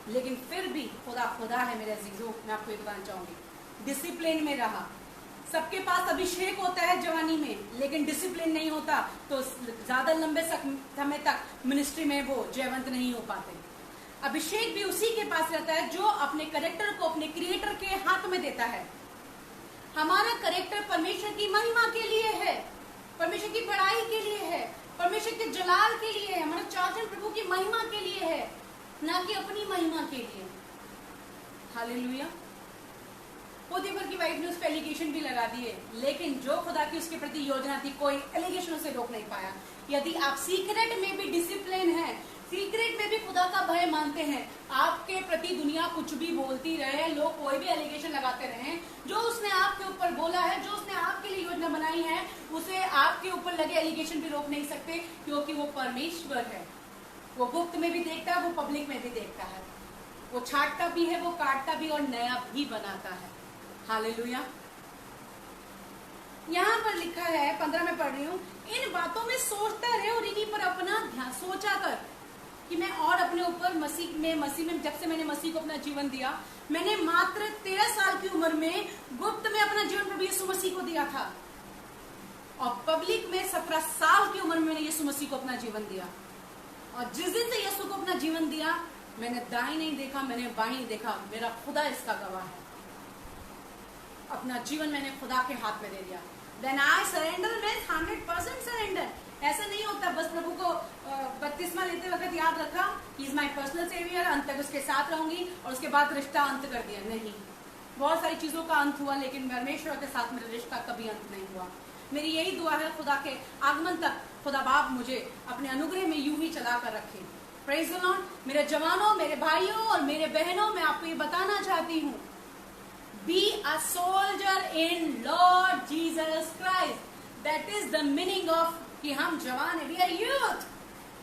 लेकिन फिर भी खुदा खुदा है मेरे अजीजों। मैं आपको ये बताना चाहूंगी, डिसिप्लिन में रहा। सबके पास अभिषेक होता है जवानी में, लेकिन डिसिप्लिन नहीं होता तो ज्यादा लंबे समय तक मिनिस्ट्री में वो जयवंत नहीं हो पाते। अभिषेक भी उसी के पास रहता है जो अपने करेक्टर को अपने क्रिएटर के हाथ में देता है। हमारा करेक्टर परमेश्वर की महिमा के लिए है, परमेश्वर की बड़ाई के लिए है, परमेश्वर के जलाल के लिए है, हमारा चाचन प्रभु की महिमा के लिए है, ना कि अपनी महिमा के लिए। हालेलुया। पोतीफर की वाइफ ने उस पर एलिगेशन भी लगा दिए, लेकिन जो खुदा की उसके प्रति योजना थी कोई एलिगेशन उसे रोक नहीं पाया। यदि आप सीक्रेट में भी डिसिप्लिन है, सीक्रेट में भी खुदा का भय मानते हैं, आपके प्रति दुनिया कुछ भी बोलती रहे, लोग कोई भी एलिगेशन लगाते रहे, जो उसने आपके ऊपर बोला है, जो उसने आपके लिए योजना बनाई है, उसे आपके ऊपर लगे एलिगेशन भी रोक नहीं सकते, क्योंकि वो परमेश्वर है। वो गुप्त में भी देखता है, वो पब्लिक में भी देखता है, वो छाटता भी है, वो काटता भी और नया भी बनाता है। हालेलुया। यहाँ पर लिखा है 15 में पढ़ रही हूँ, इन बातों में सोचता रहे और इन्हीं पर अपना ध्यान सोचा कर कि मैं और अपने ऊपर मसीह में जब से मैंने मसीह को अपना जीवन दिया, मैंने मात्र 13 साल की उम्र में गुप्त में अपना जीवन प्रभु यीशु मसीह को दिया था, और पब्लिक में 17 साल की उम्र में मैंने यीशु मसीह को अपना जीवन दिया। और जिस दिन से यीशु को अपना जीवन दिया, मैंने दाएं नहीं देखा, मैंने बाएं नहीं देखा, मेरा खुदा इसका गवाह है। अपना जीवन मैंने खुदा के हाथ में दे दिया। Then I surrender means 100% surrender। ऐसा नहीं होता बस प्रभु को बपतिस्मा लेते वक्त याद रखा, He is my personal savior, अंत तक उसके साथ रहूंगी और उसके बाद रिश्ता अंत कर दिया। नहीं, बहुत सारी चीजों का अंत हुआ, लेकिन परमेश्वर के साथ मेरा रिश्ता कभी अंत नहीं हुआ। मेरी यही दुआ है, खुदा के आगमन तक खुदा बाप मुझे अपने अनुग्रह में यूं ही चला कर रखे। Praise the Lord. मेरे जवानों, मेरे भाइयों और मेरे बहनों, मैं आपको ये बताना चाहती हूँ, be a soldier in Lord Jesus Christ। That is the meaning of कि हम जवान हैं, we are youth।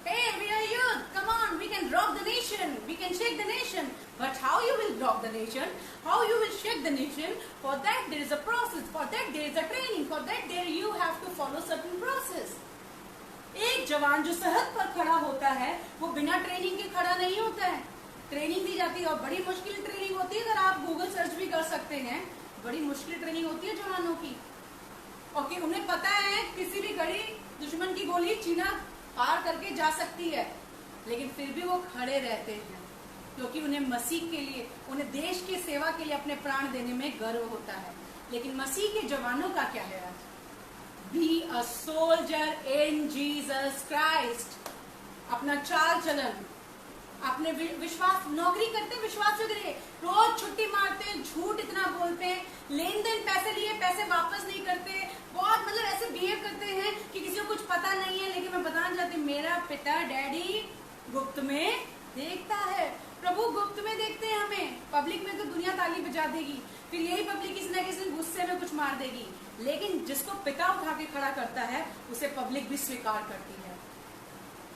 Hey, we are youth, come on, we can rock the nation, we can shake the nation। But how you will rock the nation, how you will shake the nation, for that there is a process, for that there is a training, for that there you have to follow certain process। एक जवान जो सरहद पर खड़ा होता है, वो बिना ट्रेनिंग के खड़ा नहीं होता है, ट्रेनिंग दी जाती है, और बड़ी मुश्किल ट्रेनिंग होती है। अगर आप गूगल सर्च भी कर सकते हैं, बड़ी मुश्किल ट्रेनिंग होती है जवानों की। और कि उन्हें पता है किसी भी घड़ी दुश्मन की गोली चीना पार करके जा सकती है, लेकिन फिर भी वो खड़े रहते हैं, क्योंकि उन्हें मसीह के लिए, उन्हें देश की सेवा के लिए अपने प्राण देने में गर्व होता है। लेकिन मसीह के जवानों का क्या है आज? Be a soldier in Jesus Christ। अपना चाल चलन, अपने विश्वास, नौकरी करते हैं विश्वास से करिए, रोज छुट्टी मारते हैं, झूठ इतना बोलते हैं, लेन देन पैसे लिए पैसे वापस नहीं करते, बहुत मतलब ऐसे बिहेव करते हैं कि किसी को कुछ पता नहीं है। लेकिन मैं बताना चाहती हूँ, मेरा पिता डैडी गुप्त में देखता है। प्रभु गुप्त में देखते हैं हमें। पब्लिक में तो दुनिया ताली बजा देगी, फिर यही पब्लिक किसी न किसी गुस्से में कुछ मार देगी, लेकिन जिसको पिता उठा के खड़ा करता है उसे पब्लिक भी स्वीकार करती है।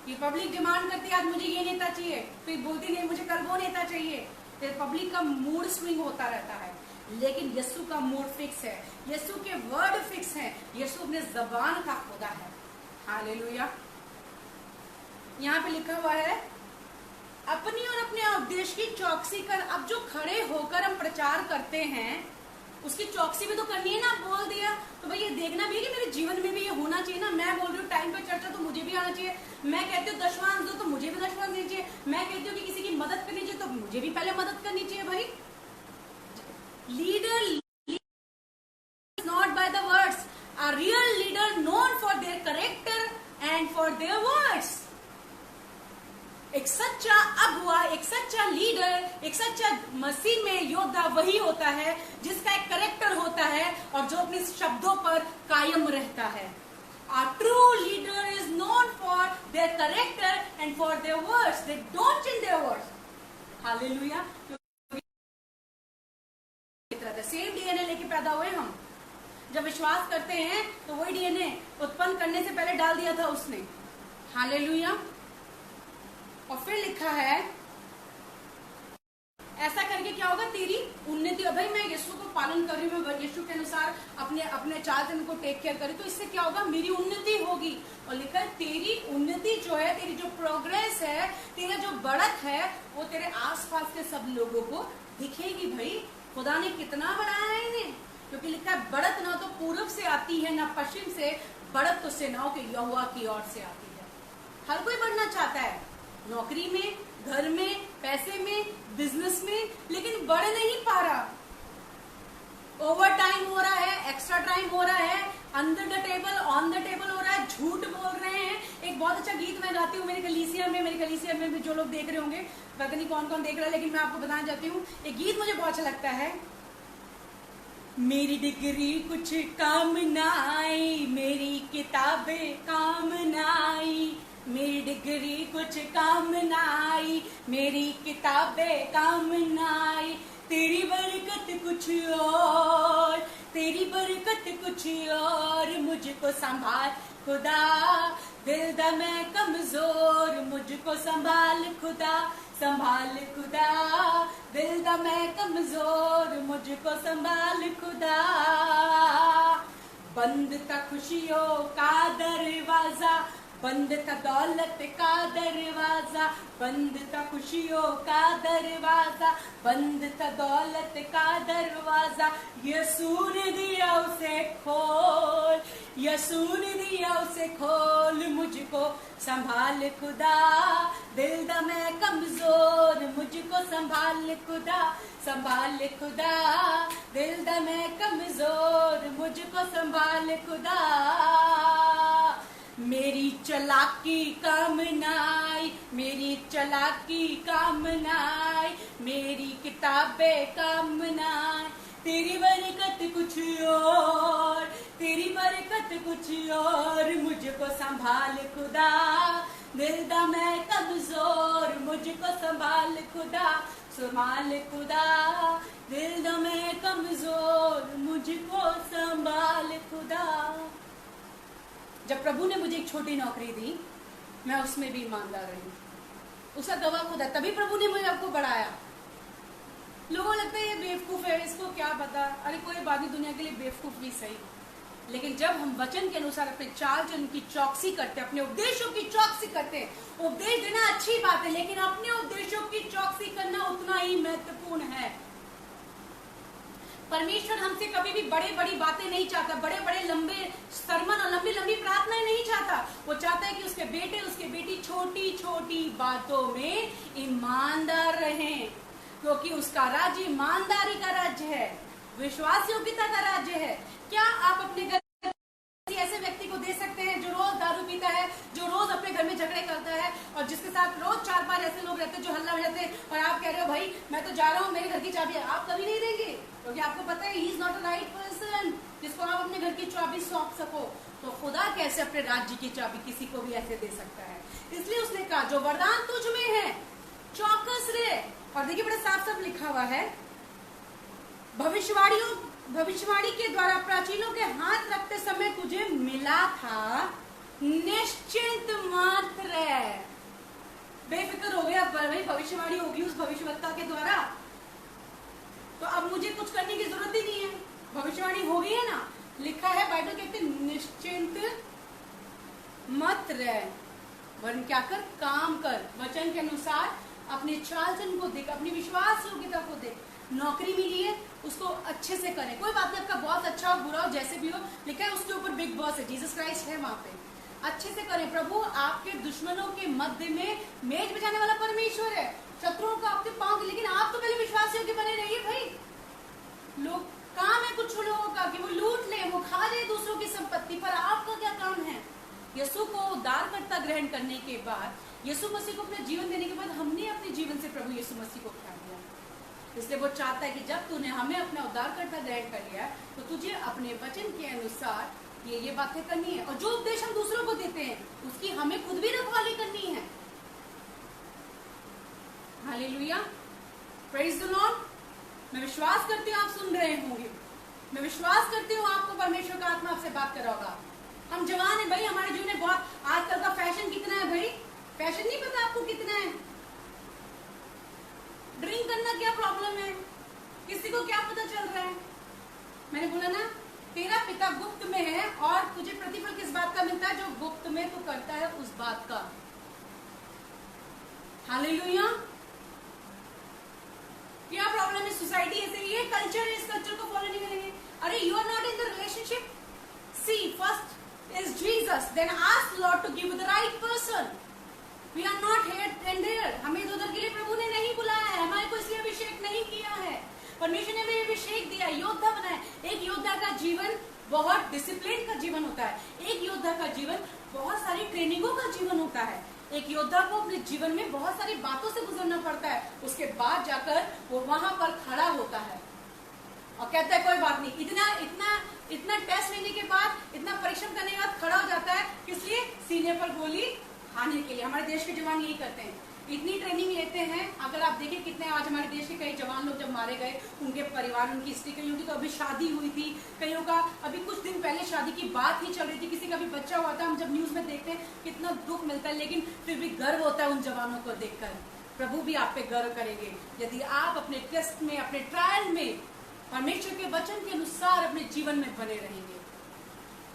ये पब्लिक डिमांड करती है आज मुझे ये नेता चाहिए, फिर बोलती नहीं मुझे कल वो नेता चाहिए, फिर पब्लिक का मूड स्विंग होता रहता है। लेकिन यीशु का मूड फिक्स है, यीशु के वर्ड फिक्स है, यीशु अपने जबान का खुदा है। हालेलुया। यहाँ पे लिखा हुआ है, अपनी और अपने उपदेश की चौकसी कर। अब जो खड़े होकर हम प्रचार करते हैं उसकी चौकसी भी तो करनी है ना। बोल दिया तो भाई ये देखना भी है कि मेरे जीवन में भी ये होना चाहिए ना। मैं बोल रही हूँ टाइम पे चर्चा, तो मुझे भी आना चाहिए। मैं कहती हूँ दशवांश दो, तो मुझे भी दशवांश देनी चाहिए। मैं कहती हूँ कि किसी की मदद करनी चाहिए, तो मुझे भी पहले मदद करनी चाहिए। भाई leader not by the words, a real leader known for their character and for their words. एक सच्चा अगुआ, एक सच्चा लीडर, एक सच्चा मसीह में योद्धा वही होता है जिसका एक करेक्टर होता है और जो अपने शब्दों पर कायम रहता है। A true leader is known for their character and for their words. They don't change their words. Hallelujah. Same DNA लेके पैदा हुए हम। जब विश्वास करते हैं तो वही डीएनए उत्पन्न करने से पहले डाल दिया था उसने। हालेलुया। और फिर लिखा है ऐसा करके क्या होगा, तेरी उन्नति। भाई मैं यीशु को पालन कर रही हूँ, यीशु के अनुसार अपने अपने चार दिन को टेक केयर करी, तो इससे क्या होगा, मेरी उन्नति होगी। और लिखा है तेरी उन्नति जो है, तेरी जो प्रोग्रेस है, तेरा जो बढ़त है, वो तेरे आसपास के सब लोगों को दिखेगी। भाई खुदा ने कितना बढ़ाया है इन्हें, क्योंकि लिखा है बढ़त ना तो पूर्व से आती है ना पश्चिम से, बढ़त तो सेनाओं के यहोवा की ओर से आती है। हर कोई बढ़ना चाहता है, नौकरी में, घर में, पैसे में, बिजनेस में, लेकिन बढ़ नहीं पा रहा। ओवर टाइम हो रहा है, एक्स्ट्रा टाइम हो रहा है, under the table, on the table हो रहा है, झूठ बोल रहे हैं। एक बहुत अच्छा गीत मैं गाती हूँ मेरी कलीसिया में भी जो लोग देख रहे होंगे, पता नहीं कौन कौन देख रहा है, लेकिन मैं आपको बताना चाहती हूँ, एक गीत मुझे बहुत अच्छा लगता है। मेरी डिग्री कुछ काम ना आई, मेरी किताबें काम ना आई, मेरी डिग्री कुछ काम ना आई, मेरी किताबें काम ना आई, तेरी बरकत कुछ और, तेरी बरकत कुछ और, मुझको संभाल खुदा, दिल दा मैं कमजोर, मुझको संभाल खुदा, संभाल खुदा, दिल दा मैं कमजोर, मुझको संभाल खुदा। बंद था खुशियों का दरवाजा, बंद था दौलत का दरवाजा, बंद था खुशियों का दरवाजा, बंद था दौलत का दरवाजा, यीशु ने दिया उसे खोल, यीशु ने दिया उसे खोल, मुझको संभाल खुदा, दिल दा मैं कमजोर, मुझको संभाल खुदा, संभाल खुदा, दिल दा मैं कमजोर, मुझको संभाल खुदा। मेरी चलाकी काम ना आई, मेरी चलाकी काम ना आई, मेरी किताबें काम ना आई, तेरी बरकत कुछ और, तेरी बरकत कुछ और, मुझको संभाल खुदा, दिल दा मैं कमजोर, मुझको संभाल खुदा, संभाल खुदा, दिल दा मैं कमजोर, मुझको संभाल खुदा। जब प्रभु ने मुझे एक छोटी नौकरी दी, मैं उसमें भी ईमानदार रही, उसका गवाह खुद है, तभी प्रभु ने मुझे आपको बढ़ाया। लोगों को लगता है ये बेवकूफ है, इसको क्या पता, अरे कोई बात नहीं, दुनिया के लिए बेवकूफ भी सही, लेकिन जब हम वचन के अनुसार अपने चाल चलन की चौकसी करते हैं, अपने उपदेशों की चौकसी करते हैं, उपदेश देना अच्छी बात है, लेकिन अपने उपदेशों की चौकसी करना उतना ही महत्वपूर्ण है। परमेश्वर हमसे कभी भी बड़े बड़ी बातें नहीं चाहता, बड़े बड़े लंबे सरमन और लंबी लंबी प्रार्थनाएं नहीं चाहता। वो चाहता है कि उसके बेटे उसके बेटी छोटी छोटी बातों में ईमानदार रहें, क्योंकि उसका राज्य ईमानदारी का राज्य है, विश्वास योग्यता का राज्य है। क्या आप अपने घर ऐसे व्यक्ति को दे सकते हैं जो रोज दारू पीता है, जो रोज अपने घर में झगड़े करता है, और जिसके साथ रोज 4-5 ऐसे लोग रहते हैं जो हल्ला बजाते हैं, और आप कह रहे हो भाई मैं तो जा रहा हूँ, मेरे घर की चाबी है, आप कभी नहीं देंगे, क्योंकि आपको पता है he is not a right person जिसको आप अपने घर की चाबी सौंप सको। तो खुदा कैसे अपने राज्य की चाबी किसी को भी ऐसे दे सकता है? इसलिए उसने कहा जो वरदान तुझ में है चौकस रहे। और देखिए बड़ा साफ साफ लिखा हुआ है, भविष्यवाणी के द्वारा प्राचीनों के हाथ रखते समय तुझे मिला था, निश्चिंत मात्र है, बेफिक्र हो गया, भाई भविष्यवाणी होगी उस भविष्यवक्ता के द्वारा, तो अब मुझे कुछ करने की जरूरत ही नहीं है, भविष्यवाणी हो गई है ना। लिखा है बाइबल कहते निश्चिंत मत रह, वरन क्या कर, काम कर, वचन के अनुसार अपने चाल चलन को देख, अपनी विश्वास योग्यता को देख। नौकरी मिली है उसको अच्छे से करें, कोई बात नहीं, आपका बॉस अच्छा हो बुरा हो जैसे भी हो, लिखा है उसके ऊपर बिग बॉस है, जीसस क्राइस्ट है वहां पे, अच्छे से करें। प्रभु आपके दुश्मनों के मध्य में मेज बिछाने वाला परमेश्वर है, शत्रुओं को आपके पांव, लेकिन आप तो पहले विश्वास योग्य बने रहिए भाई। लोग काम है कुछ लोगों का कि वो लूट ले, वो खा ले दूसरों की संपत्ति, पर आपका क्या काम है? यीशु को उद्धारकर्ता ग्रहण करने के बाद, यीशु मसीह को अपना जीवन देने के बाद, हमने अपने जीवन से प्रभु यीशु मसीह को प्यार दिया। इसलिए वो चाहता है कि जब तूने हमें अपना उद्धारकर्ता ग्रहण कर लिया तो तुझे अपने वचन के अनुसार ये बातें करनी है, और जो उपदेश हम दूसरों को देते हैं उसकी हमें खुद भी रखवाली करनी है। Hallelujah, praise the Lord. मैं विश्वास करती हूँ आप सुन रहे होंगे, मैं विश्वास करती हूँ आपको परमेश्वर का आत्मा आपसे बात कर रहा होगा। हम जवान है भाई, हमारे जीवन में बहुत, आजकल का फैशन कितना है भाई, फैशन नहीं पता आपको कितना है। ड्रिंक करना क्या प्रॉब्लम है, किसी को क्या पता चल रहा है। मैंने बोला ना, तेरा पिता गुप्त में है और तुझे प्रतिफल किस बात का मिलता है, जो गुप्त में तू करता है उस बात का। हालेलुया। क्या प्रॉब्लम है, सोसाइटी ऐसे, ये कल्चर है, इस कल्चर को फॉलो नहीं करेंगे। अरे you are not in the relationship, see first is Jesus, then ask Lord to give the right person. We are not here and there. हमें इधर के लिए प्रभु ने नहीं बुलाया है, हमारे को इसलिए अभिषेक नहीं किया है। परमेश्वर ने हमें अभिषेक दिया, योद्धा बनाया। एक योद्धा का जीवन बहुत डिसिप्लिन का जीवन होता है। एक योद्धा का जीवन बहुत सारी ट्रेनिंगों का जीवन होता है। एक योद्धा को अपने जीवन में बहुत सारी बातों से गुजरना पड़ता है, उसके बाद जाकर वो वहां पर खड़ा होता है और कहता है कोई बात नहीं। इतना टेस्ट लेने के बाद, इतना परिश्रम करने के बाद खड़ा हो जाता है, किस लिए? सीने पर गोली खाने के लिए। हमारे देश के जवान यही करते हैं, इतनी ट्रेनिंग लेते हैं। अगर आप देखें कितने आज हमारे देश के कई जवान लोग जब मारे गए, उनके परिवार, उनकी हिस्ट्री, कईयों की तो अभी शादी हुई थी, कईयों का अभी कुछ दिन पहले शादी की बात ही चल रही थी, किसी का भी बच्चा हुआ था। हम जब न्यूज में देखते हैं कितना दुख मिलता है, लेकिन फिर भी गर्व होता है उन जवानों को देखकर। प्रभु भी आप पे गर्व करेंगे यदि आप अपने टेस्ट में, अपने ट्रायल में परमेश्वर के वचन के अनुसार अपने जीवन में बने रहेंगे।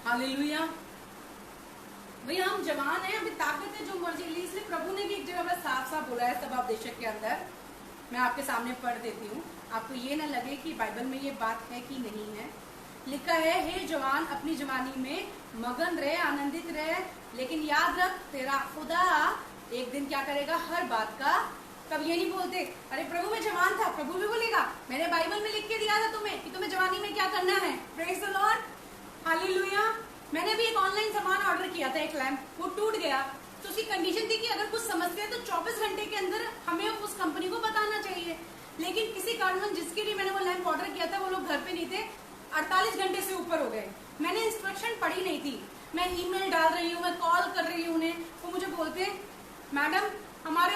हालेलुया। भैया हम जवान हैं, अभी ताकत है, जो मर्जी। इसलिए प्रभु ने भी एक जगह पर साफ साफ बोला है सभादेशक के अंदर, मैं आपके सामने पढ़ देती हूँ, आपको ये ना लगे कि बाइबल में ये बात है कि नहीं है। लिखा है, हे जवान अपनी जवानी में मगन रहे, आनंदित रहे, लेकिन याद रख तेरा खुदा एक दिन क्या करेगा, हर बात का। कब ये नहीं बोलते अरे प्रभु मैं जवान था, प्रभु भी बोलेगा मैंने बाइबल में लिख के दिया था तुम्हें कि तुम्हें जवानी में क्या करना है। Praise the Lord, hallelujah. मैंने भी एक ऑनलाइन सामान ऑर्डर किया था, एक लैंप, वो टूट गया, तो उसकी कंडीशन थी कि अगर कुछ समस्या है तो 24 घंटे के अंदर हमें उस कंपनी को बताना चाहिए। लेकिन किसी कारणवश जिसके लिए मैंने वो लैंप ऑर्डर किया था वो लोग घर पे नहीं थे, 48 घंटे से ऊपर हो गए। मैंने इंस्ट्रक्शन पढ़ी नहीं थी, मैं ईमेल डाल रही हूँ, मैं कॉल कर रही हूँ उन्हें, वो मुझे बोलते मैडम हमारे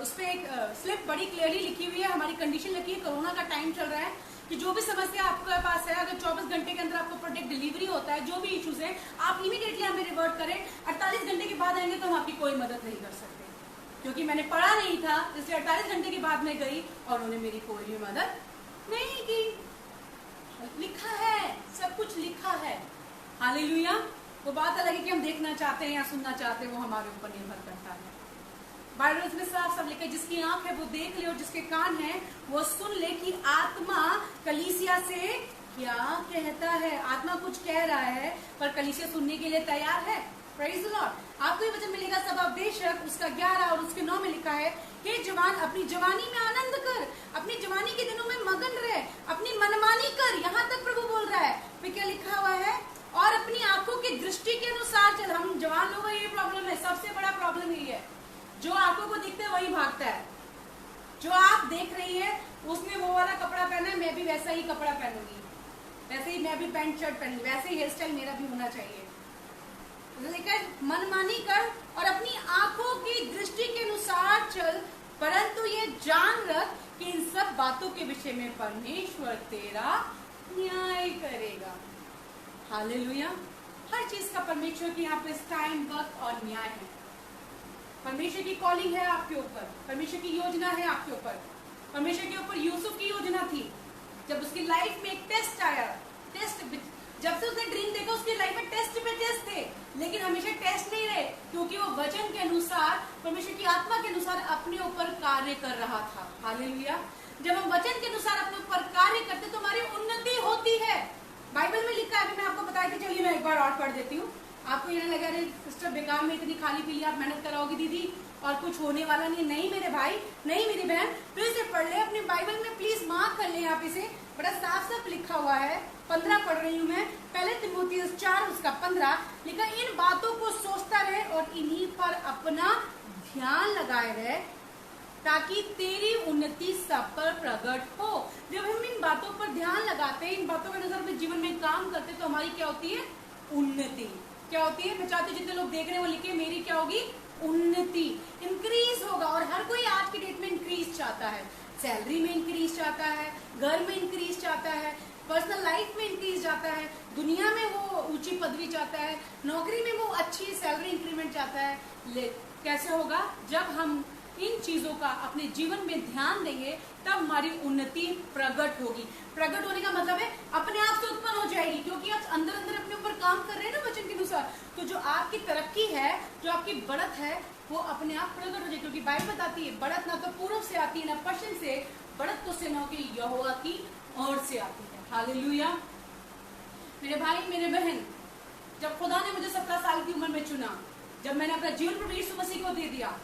उस पर एक स्लिप बड़ी क्लियरली लिखी हुई है, हमारी कंडीशन लिखी है, कोरोना का टाइम चल रहा है, कि जो भी समस्या आपके पास है, अगर 24 घंटे के अंदर आपको प्रोडक्ट डिलीवरी होता है, जो भी इश्यूज है, आप इमीडिएटली हमें रिवर्ट करें। 48 घंटे के बाद आएंगे तो हम आपकी कोई मदद नहीं कर सकते, क्योंकि मैंने पढ़ा नहीं था, इसलिए 48 घंटे के बाद मैं गई और उन्होंने मेरी कोई भी मदद नहीं की। लिखा है, सब कुछ लिखा है। हालेलुया। वो बात अलग है कि हम देखना चाहते हैं या सुनना चाहते हैं, वो हमारे ऊपर निर्भर करता है। बाइबल में साफ साफ लिखा है, जिसकी आंख है वो देख ले और जिसके कान है वो सुन ले कि आत्मा कलीसिया से क्या कहता है। आत्मा कुछ कह रहा है पर कलीसिया सुनने के लिए तैयार है। Praise the Lord. आपको ये वचन मिलेगा सभादेशक उसका 11 और उसके 9 में लिखा है, हे जवान अपनी जवानी में आनंद कर, अपनी जवानी के दिनों में मगन रहे, अपनी मनमानी कर। यहाँ तक प्रभु बोल रहा है, फिर क्या लिखा हुआ है, और अपनी आंखों की दृष्टि के अनुसार चल। हम जवान लोगों का ये प्रॉब्लम है, सबसे बड़ा प्रॉब्लम यही है, जो आंखों को दिखता है वही भागता है। जो आप देख रही है उसने वो वाला कपड़ा पहना है, मैं भी वैसा ही कपड़ा पहनूंगी, वैसे ही मैं भी पैंट शर्ट पहनूंगी, वैसे ही हेयर स्टाइल मेरा भी होना चाहिए। लेकर मनमानी कर और अपनी आंखों की दृष्टि के अनुसार चल, परंतु ये जान रख कि इन सब बातों के विषय में परमेश्वर तेरा न्याय करेगा। हालेलुया। हर चीज का परमेश्वर की यहाँ पे टाइम, वक्त और न्याय है। परमेश्वर की कॉलिंग है आपके ऊपर, परमेश्वर की योजना है आपके ऊपर। परमेश्वर के ऊपर यूसुफ की योजना थी, जब उसकी लाइफ में एक टेस्ट आया, टेस्ट जब से उसने ड्रीम देखा उसकी लाइफ में टेस्ट पे टेस्ट थे, लेकिन हमेशा टेस्ट नहीं रहे, क्योंकि वो वचन के अनुसार, परमेश्वर की आत्मा के अनुसार अपने ऊपर कार्य कर रहा था। हालेलुया। जब हम वचन के अनुसार अपने ऊपर कार्य करते तो हमारी उन्नति होती है। बाइबल में लिखा है, अभी मैं आपको बताई थी, चलिए मैं एक बार और पढ़ देती हूँ, आपको ये ना लगा अरे सिस्टर बेकार में इतनी खाली पीली आप मेहनत कराओगी दीदी और कुछ होने वाला नहीं। नहीं मेरे भाई, नहीं मेरी बहन, फिर से पढ़ ले अपनी बाइबल में, प्लीज मार्क कर ले आप इसे, बड़ा साफ साफ लिखा हुआ है। 15 पढ़ रही हूँ मैं, पहले तिमोथियुस 4 उसका 15 लिखा, इन बातों को सोचता रहे और इन्हीं पर अपना ध्यान लगाए रहे, ताकि तेरी उन्नति सब पर प्रकट हो। जब हम इन बातों पर ध्यान लगाते हैं, इन बातों के अनुसार अपने जीवन में काम करते, तो हमारी क्या होती है, उन्नति। क्या होती है, मैं चाहती हूँ जितने लोग देख रहे हैं वो लिखे, मेरी क्या होगी, उन्नति, इंक्रीज होगा। और हर कोई आज की डेट में इंक्रीज चाहता है, सैलरी में इंक्रीज चाहता है, घर में इंक्रीज चाहता है, पर्सनल लाइफ में इंक्रीज जाता है, दुनिया में वो ऊंची पदवी चाहता है, नौकरी में वो अच्छी सैलरी इंक्रीमेंट चाहता है। कैसे होगा? जब हम इन चीजों का अपने जीवन में ध्यान देंगे तब हमारी उन्नति प्रकट होगी। प्रकट होने का मतलब है अपने आप से उत्पन्न हो जाएगी, क्योंकि आप अंदर अंदर अपने ऊपर काम कर रहे हैं ना वचन के अनुसार। तो जो आपकी तरक्की है, जो आपकी बढ़त है, वो अपने आप प्रकट हो जाएगी, क्योंकि बाइबल बताती है बढ़त ना तो पूर्व से आती है ना पश्चिम से, बढ़त तो सेनाओं की यहोवा की ओर से आती है। हालेलुया। मेरे भाई मेरे बहन, जब खुदा ने मुझे 17 साल की उम्र में चुना, जब मैंने अपना जीवन प्रभु यीशु मसीह को दे दिया,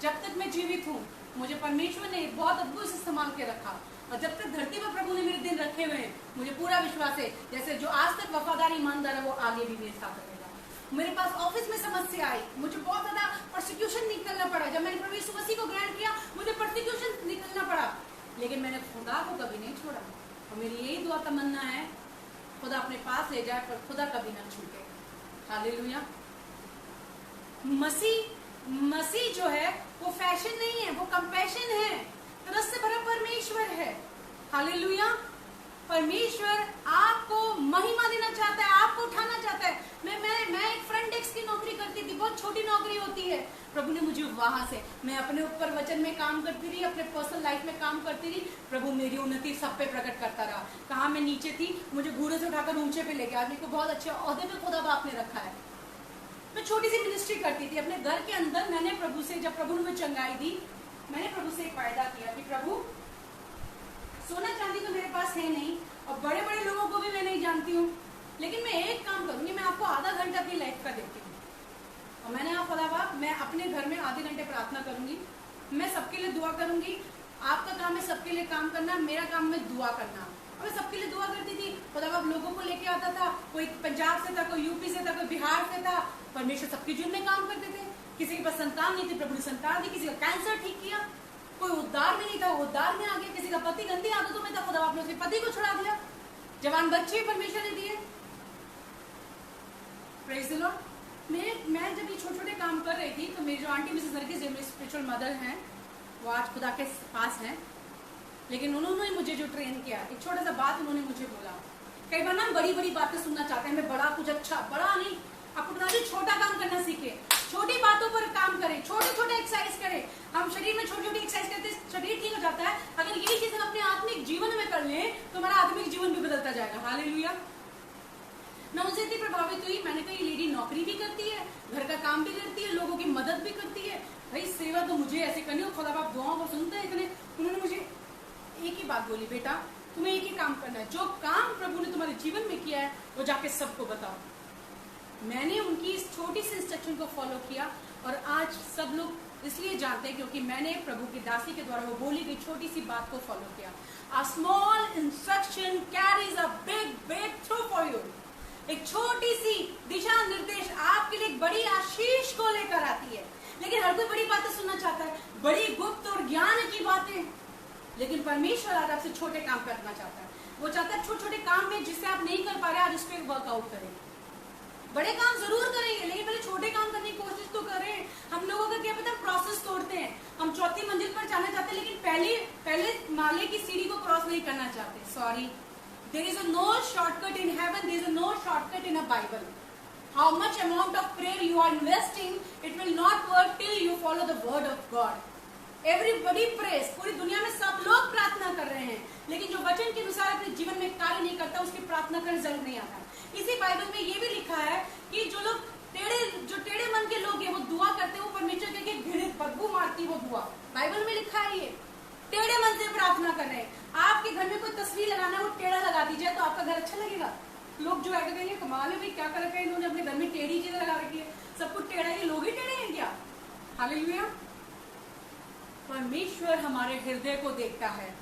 जब तक मैं जीवित हूँ मुझे परमेश्वर ने बहुत अद्भुत से संभाल के रखा, और जब तक धरती पर प्रभु ने मेरे दिन रखे हुए हैं, मुझे पूरा विश्वास है जैसे जो आज तक वफादार ईमानदार है वो आगे भी मेरे साथ रहेगा। मेरे पास ऑफिस में समस्या आई, मुझे बहुत ज्यादा परसिक्यूशन निकलना पड़ा। जब मैंने प्रभु यीशु मसीह को ग्रहण किया मुझे परसिक्यूशन निकलना पड़ा, लेकिन मैंने खुदा को कभी नहीं छोड़ा। और मेरी यही दुआ तमन्ना है, खुदा अपने पास ले जाए पर खुदा कभी ना छूटे। हालेलुया। मसीह जो है वो फैशन नहीं है, वो कंपैशन है, तरस से भरा परमेश्वर है। हालेलुया। परमेश्वर आपको महिमा देना चाहता है, आपको उठाना चाहता है। मैं एक फ्रंट डेस्क की नौकरी करती थी, बहुत छोटी नौकरी होती है। प्रभु ने मुझे वहां से, मैं अपने ऊपर वचन में काम करती रही, अपने पर्सनल लाइफ में काम करती रही, प्रभु मेरी उन्नति सब पे प्रकट करता रहा। कहाँ मैं नीचे थी, मुझे घूरे से उठाकर ऊंचे पे लेके आदमी को बहुत अच्छे ओहदे पे खुदा बाप ने रखा है। मैं छोटी सी मिनिस्ट्री करती थी अपने घर के अंदर। मैंने प्रभु से, जब प्रभु ने मुझे चंगाई दी, मैंने प्रभु से एक वायदा किया कि प्रभु सोना चांदी तो मेरे पास है नहीं, और बड़े बड़े लोगों को भी मैं नहीं जानती हूँ, लेकिन मैं एक काम करूंगी, मैं आपको आधा घंटा अपनी लाइफ का देती हूँ। और मैंने आप खुदा बाप, मैं अपने घर में आधे घंटे प्रार्थना करूंगी, मैं सबके लिए दुआ करूंगी। आपका काम है सबके लिए काम करना, मेरा काम है दुआ करना। और मैं सबके लिए दुआ करती थी। खुदा बाप लोगों को लेके आता था, कोई पंजाब से था, कोई यूपी से था, कोई बिहार से था। परमेश्वर सबके जीवन में काम करते थे। किसी के पास संतान नहीं थी, प्रभु ने संतान दी। किसी का कैंसर ठीक किया, कोई उद्धार में नहीं था, वो उद्धार में आ गया। किसी का पति गंदी आदतों में था, खुदा बाप ने उसके पति को छुड़ा दिया। जवान बच्चे परमेश्वर ने दिए। Praise the Lord. मैं जब ये छोटे छोटे काम कर रही थी, तो मेरी जो आंटी मिसेस नरगिस, जो मेरी स्पिरिचुअल मदर हैं, वो आज खुदा के पास हैं, लेकिन उन्होंने मुझे जो ट्रेन किया, एक छोटा सा बात उन्होंने मुझे बोला। कई बार ना बड़ी बड़ी बातें सुनना चाहते हैं, मैं बड़ा कुछ अच्छा, बड़ा नहीं, आपको बता दें छोटा काम करना सीखे, छोटी बातों पर काम करें, छोटे छोटे एक्सरसाइज करें। हम शरीर में छोटी छोटी एक्सरसाइज करते हैं, शरीर ठीक हो जाता है। अगर ये चीज हम अपने आत्मिक जीवन में कर लें तो हमारा आत्मिक जीवन भी बदलता जाएगा। हालेलुया। मैं उनसे इतनी प्रभावित हुई। मैंने कहा ये लेडी नौकरी भी करती है, घर का काम भी करती है, लोगों की मदद भी करती है, भाई सेवा तो मुझे ऐसे करनी हो। खुदा बाप दुआओं को सुनते हैं इतने। उन्होंने मुझे एक ही बात बोली, बेटा तुम्हें एक ही काम करना है, जो काम प्रभु ने तुम्हारे जीवन में किया है वो जाके सबको बताओ। मैंने उनकी इस छोटी सी इंस्ट्रक्शन को फॉलो किया, और आज सब लोग इसलिए जानते हैं क्योंकि मैंने प्रभु की दासी के द्वारा वो बोली गई छोटी सी बात को फॉलो किया। A small instruction carries a big breakthrough for you। एक छोटी सी दिशा निर्देश आपके लिए एक बड़ी आशीष को लेकर आती है। लेकिन हर कोई बड़ी बातें सुनना चाहता है, बड़ी गुप्त और ज्ञान की बातें, लेकिन परमेश्वर आज आपसे छोटे काम करना चाहता है। वो चाहता है छोटे छोटे काम में जिससे आप नहीं कर पा रहे, आज उस पर वर्कआउट करें। बड़े काम जरूर करेंगे, लेकिन पहले छोटे काम करने की कोशिश तो करें। हम लोगों का क्या पता, प्रोसेस तोड़ते हैं। हम चौथी मंजिल पर जाना चाहते हैं, लेकिन पहले माले की सीढ़ी को क्रॉस नहीं करना चाहते। Sorry, there is no shortcut in heaven, there is no shortcut in a Bible। How much amount of prayer you are investing, it will not work till you follow the word of God। Everybody prays, पूरी दुनिया में सब लोग प्रार्थना कर रहे हैं, लेकिन जो वचन के अनुसार अपने जीवन में कार्य नहीं करता, उसकी प्रार्थना का रिजल्ट नहीं आता। इसी बाइबल में ये भी लिखा है कि जो टेढ़े मन के लोग हैं वो दुआ करते हैं, वो परमेश्वर के घृणित बदबू मारती वो दुआ। बाइबल में लिखा है ये टेढ़े मन से प्रार्थना कर रहे हैं। आपके घर में कोई तस्वीर लगाना है, वो टेढ़ा लगा दीजिए तो आपका घर अच्छा लगेगा। लोग जो है कहेंगे कमाल है भाई, क्या कर रखा है इन्होंने, अपने घर में टेढ़ी चीजें लगा रखी है, सब कुछ टेढ़ा है, लोग ही टेढ़े हैं क्या? हालेलुया। परमेश्वर हमारे हृदय को देखता है,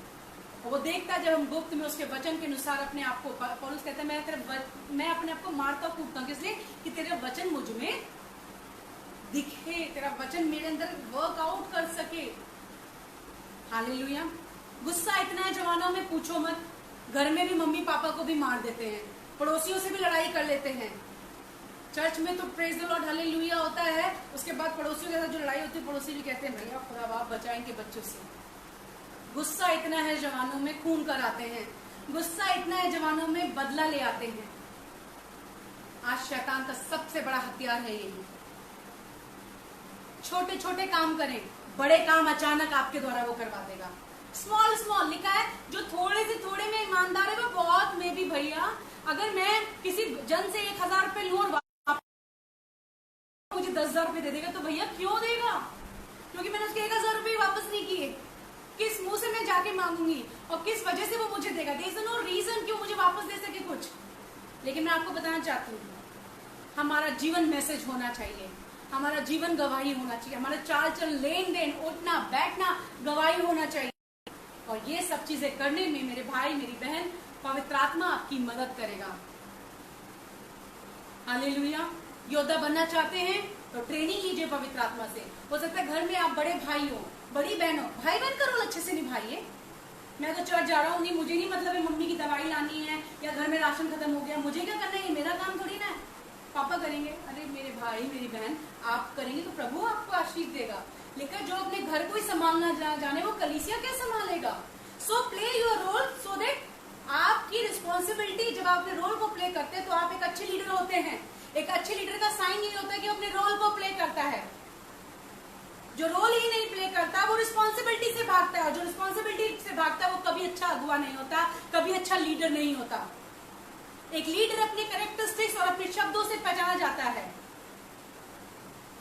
और वो देखता है जब हम गुप्त में उसके वचन के अनुसार अपने आप को, पौलुस कहता है मैं अपने आप को मारता कूटता हूँ, किसलिए? कि तेरे वचन मुझ में दिखे, तेरा वचन मेरे अंदर वर्कआउट कर सके। हालेलुया। गुस्सा इतना है जवानों में पूछो मत। घर में भी मम्मी पापा को भी मार देते हैं, पड़ोसियों से भी लड़ाई कर लेते हैं। चर्च में तो प्रेज द लॉर्ड हालेलुया होता है, उसके बाद पड़ोसियों के साथ जो लड़ाई होती है, पड़ोसी भी कहते हैं भैया खुदा बाप बचाएंगे बच्चों से। गुस्सा इतना है जवानों में, खून कराते हैं। गुस्सा इतना है जवानों में, बदला ले आते हैं। आज शैतान का सबसे बड़ा हथियार है यही। छोटे छोटे काम करें, बड़े काम अचानक आपके द्वारा वो करवा देगा। स्मॉल स्मॉल लिखा है, जो थोड़े से थोड़े में ईमानदार है वो बहुत में भी। भैया अगर मैं किसी जन से 1000 रुपए लूं और मुझे 10,000 रुपए दे देगा तो भैया क्यों देगा? क्योंकि मैंने उसके 1000 रुपए वापस नहीं किए। किस मुंह से मैं जाके मांगूंगी और किस वजह से वो मुझे देगा? देयर इज नो रीजन क्यों मुझे वापस दे सके कुछ। लेकिन मैं आपको बताना चाहती हूँ, हमारा जीवन मैसेज होना चाहिए, हमारा जीवन गवाही होना चाहिए, हमारा चाल चल, लेन देन, उठना बैठना गवाही होना चाहिए। और ये सब चीजें करने में मेरे भाई मेरी बहन, पवित्र आत्मा आपकी मदद करेगा। हालेलुया। योद्धा बनना चाहते हैं तो ट्रेनिंग लीजिए पवित्र आत्मा से। हो सकता है घर में आप बड़े भाई हो, बड़ी बहन हो, भाई बहन का रोल अच्छे से निभाइए। मैं तो चर्च जा रहा हूँ, नहीं मुझे नहीं मतलब है मम्मी की दवाई लानी है या घर में राशन खत्म हो गया, मुझे क्या करना है, मेरा काम थोड़ी ना है, पापा करेंगे। अरे मेरे भाई मेरी बहन, आप करेंगे तो प्रभु आपको आशीष देगा। लेकिन जो अपने घर को ही संभालना जाने वो कलीसिया क्या संभालेगा? So play your role so that आपकी रिस्पॉन्सिबिलिटी, जब आप अपने रोल को प्ले करते हैं तो आप एक अच्छे लीडर होते हैं। एक अच्छे लीडर का साइन ये होता है कि अपने रोल को प्ले करता है। जो रोल ही नहीं प्ले करता वो रिस्पॉन्सिबिलिटी से भागता है, और जो रिस्पॉन्सिबिलिटी से भागता है वो कभी अच्छा अगुआ नहीं होता, कभी अच्छा लीडर नहीं होता। एक लीडर अपने कैरेक्टरिस्टिक्स और अपने शब्दों से पहचाना जाता है।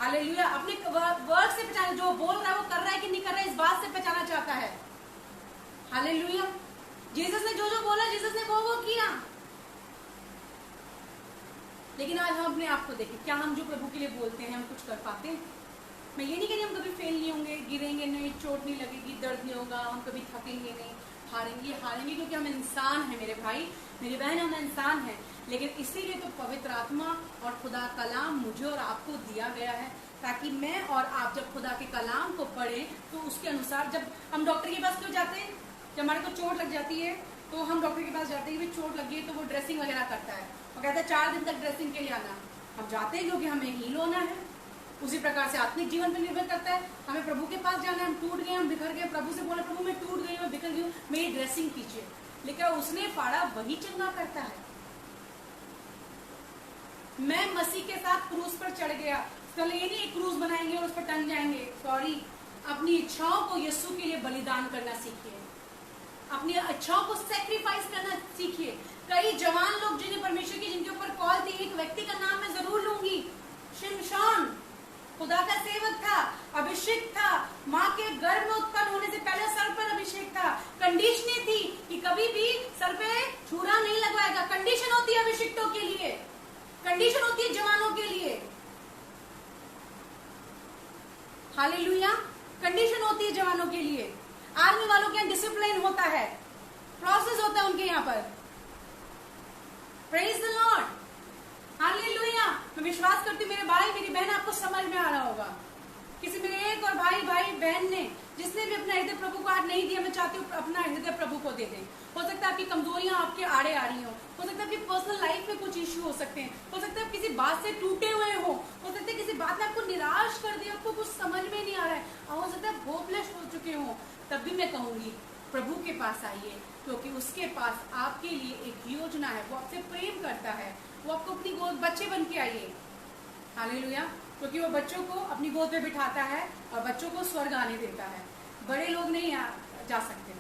हालेलुया। अपने वर्ड से पहचाना, जो बोल रहा है वो कर रहा है कि नहीं कर रहा है, इस बात से पहचाना चाहता है। हालेलुया। जीसस ने जो जो बोला, जीसस ने वो किया। लेकिन आज हम अपने आप को देखें, क्या हम जो प्रभु के लिए बोलते हैं हम कुछ कर पाते हैं? मैं ये नहीं कह रही हम कभी फेल नहीं होंगे, गिरेंगे नहीं, चोट नहीं लगेगी, दर्द नहीं होगा, हम कभी थकेंगे नहीं, हारेंगे क्योंकि हम इंसान हैं मेरे भाई मेरी बहन, हम इंसान हैं। लेकिन इसीलिए तो पवित्र आत्मा और खुदा कलाम मुझे और आपको दिया गया है, ताकि मैं और आप जब खुदा के कलाम को पढ़ें तो उसके अनुसार, जब हम डॉक्टर के पास क्यों जाते हैं? जब हमारे को चोट लग जाती है तो हम डॉक्टर के पास जाते हैं कि चोट लगी है, तो वो ड्रेसिंग वगैरह करता है और कहता है 4 दिन तक ड्रेसिंग के लिए आना। हम जाते हैं क्योंकि हमें हील होना है। उसी प्रकार से आत्मिक जीवन पर निर्भर करता है, हमें प्रभु के पास जाना है। हम टूट गए, हम बिखर गए, प्रभु से बोले प्रभु मैं टूट गई, मैं बिखर गई हूँ, मेरी ड्रेसिंग कीजिए। लेकिन उसने फाड़ा वही चंगा करता है। मैं मसीह के साथ क्रूज पर चढ़ गया, तो ये नहीं क्रूज बनाएंगे और उस पर टंग जाएंगे। सॉरी, अपनी इच्छाओं को यीशु के लिए बलिदान करना सीखिए, अपनी इच्छाओं को सेक्रीफाइस करना सीखिए। कई जवान लोग जिन्हें परमेश्वर की, जिनके ऊपर कॉल थी, एक व्यक्ति का नाम मैं जरूर लूंगी, शिमशोन, खुदा का सेवक था, अभिषेक था, माँ के गर्भ में उत्पन्न होने से पहले सर पर अभिषेक था। कंडीशनें थी कि कभी भी सर पे छुरा नहीं लगवाएगा। कंडीशन होती है अभिषिक्तों के लिए, कंडीशन होती है जवानों के लिए। हालेलुया। कंडीशन होती है जवानों के लिए। आर्मी वालों के यहाँ डिसिप्लिन होता है, प्रोसेस होता है उनके यहाँ पर। Praise the Lord. हालेलुया। मैं विश्वास करती हूँ मेरे भाई मेरी बहन आपको समझ में आ रहा होगा। किसी मेरे एक और भाई बहन ने, जिसने भी अपना हृदय प्रभु को आज नहीं दिया, मैं चाहती हूँ अपना हृदय प्रभु को दे दें। हो सकता है आपकी कमजोरियां आपके आड़े आ रही हो सकता है आपकी पर्सनल लाइफ में कुछ इश्यू हो सकते हैं, हो सकता है आप किसी बात से टूटे हुए हो सकता है किसी बात ने आपको निराश कर दिया, आपको कुछ समझ में नहीं आ रहा है, और हो सकता है होपलेस हो चुके हो। तब भी मैं कहूंगी प्रभु के पास आइए, क्योंकि उसके पास आपके लिए एक योजना है। वो आपसे प्रेम करता है, वो आपको अपनी गोद, बच्चे बन के आइए। हालेलुया। क्योंकि वो बच्चों को अपनी गोद में बिठाता है और बच्चों को स्वर्ग आने देता है। बड़े लोग नहीं जा सकते।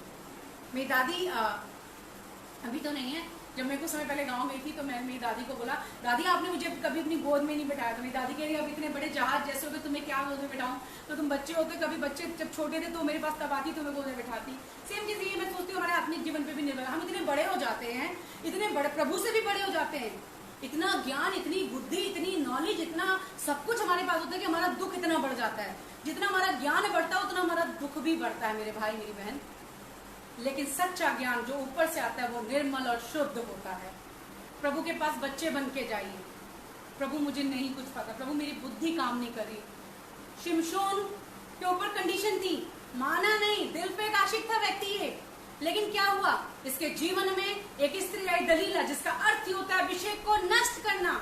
मेरी दादी अभी तो नहीं है, जब मैं कुछ समय पहले गांव गई थी तो मैं मेरी दादी को बोला, दादी आपने मुझे कभी अपनी गोद में नहीं बिठाया। तो मेरी दादी कह रही अब इतने बड़े जहाज जैसे होते तुम्हें क्या गोद में बिठाऊं, तो तुम बच्चे होते, कभी बच्चे जब छोटे थे तो मेरे पास तब आती तुम्हें गोद में बिठाती। सेम चीज ये मैं सोचती हूँ हमारे आत्मिक जीवन पे भी निर्भर। हम इतने बड़े हो जाते हैं, इतने बड़े, प्रभु से भी बड़े हो जाते हैं, इतना ज्ञान, इतनी बुद्धि, इतनी नॉलेज, इतना सब कुछ हमारे पास होता है कि हमारा दुख इतना बढ़ जाता है। जितना हमारा ज्ञान बढ़ता है उतना हमारा दुख भी बढ़ता है मेरे भाई मेरी बहन। लेकिन सच्चा ज्ञान जो ऊपर से आता है वो निर्मल और शुद्ध होता है। प्रभु के पास बच्चे बन के जाइए। प्रभु मुझे नहीं कुछ पता, प्रभु मेरी बुद्धि काम नहीं कर रही। शिमशोन के ऊपर कंडीशन थी, माना नहीं, दिल पे एक आशिक था व्यक्ति ये। लेकिन क्या हुआ, इसके जीवन में एक स्त्री आई दलीला, जिसका अर्थ ही होता है अभिषेक को नष्ट करना।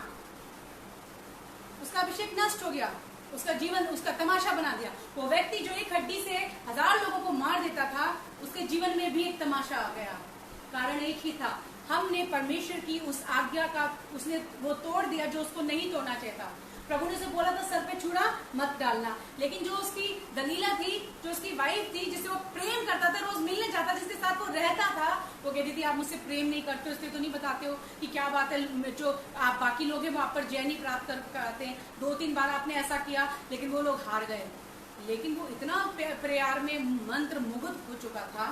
उसका अभिषेक नष्ट हो गया, उसका जीवन उसका तमाशा बना दिया। वो व्यक्ति जो एक हड्डी से 1000 लोगों को मार देता था, उसके जीवन में भी एक तमाशा आ गया। कारण एक ही था, हमने परमेश्वर की उस आज्ञा का उसने वो तोड़ दिया जो उसको नहीं तोड़ना चाहिए था। प्रभु ने उसे बोला था सर पे छुरा मत डालना, लेकिन जो उसकी दलीला थी, जो उसकी वाइफ थी, जिसे वो प्रेम करता था, रोज मिलने जाता, जिसके साथ वो रहता था, वो कहती थी आप मुझसे प्रेम नहीं करते हो, इसलिए तो नहीं बताते हो कि क्या बात है, जो आप बाकी लोग हैं वो आप पर जय नहीं प्राप्त करते हैं, 2-3 बार आपने ऐसा किया लेकिन वो लोग हार गए। लेकिन वो इतना प्रेयर में मंत्र मुग्ध हो चुका था,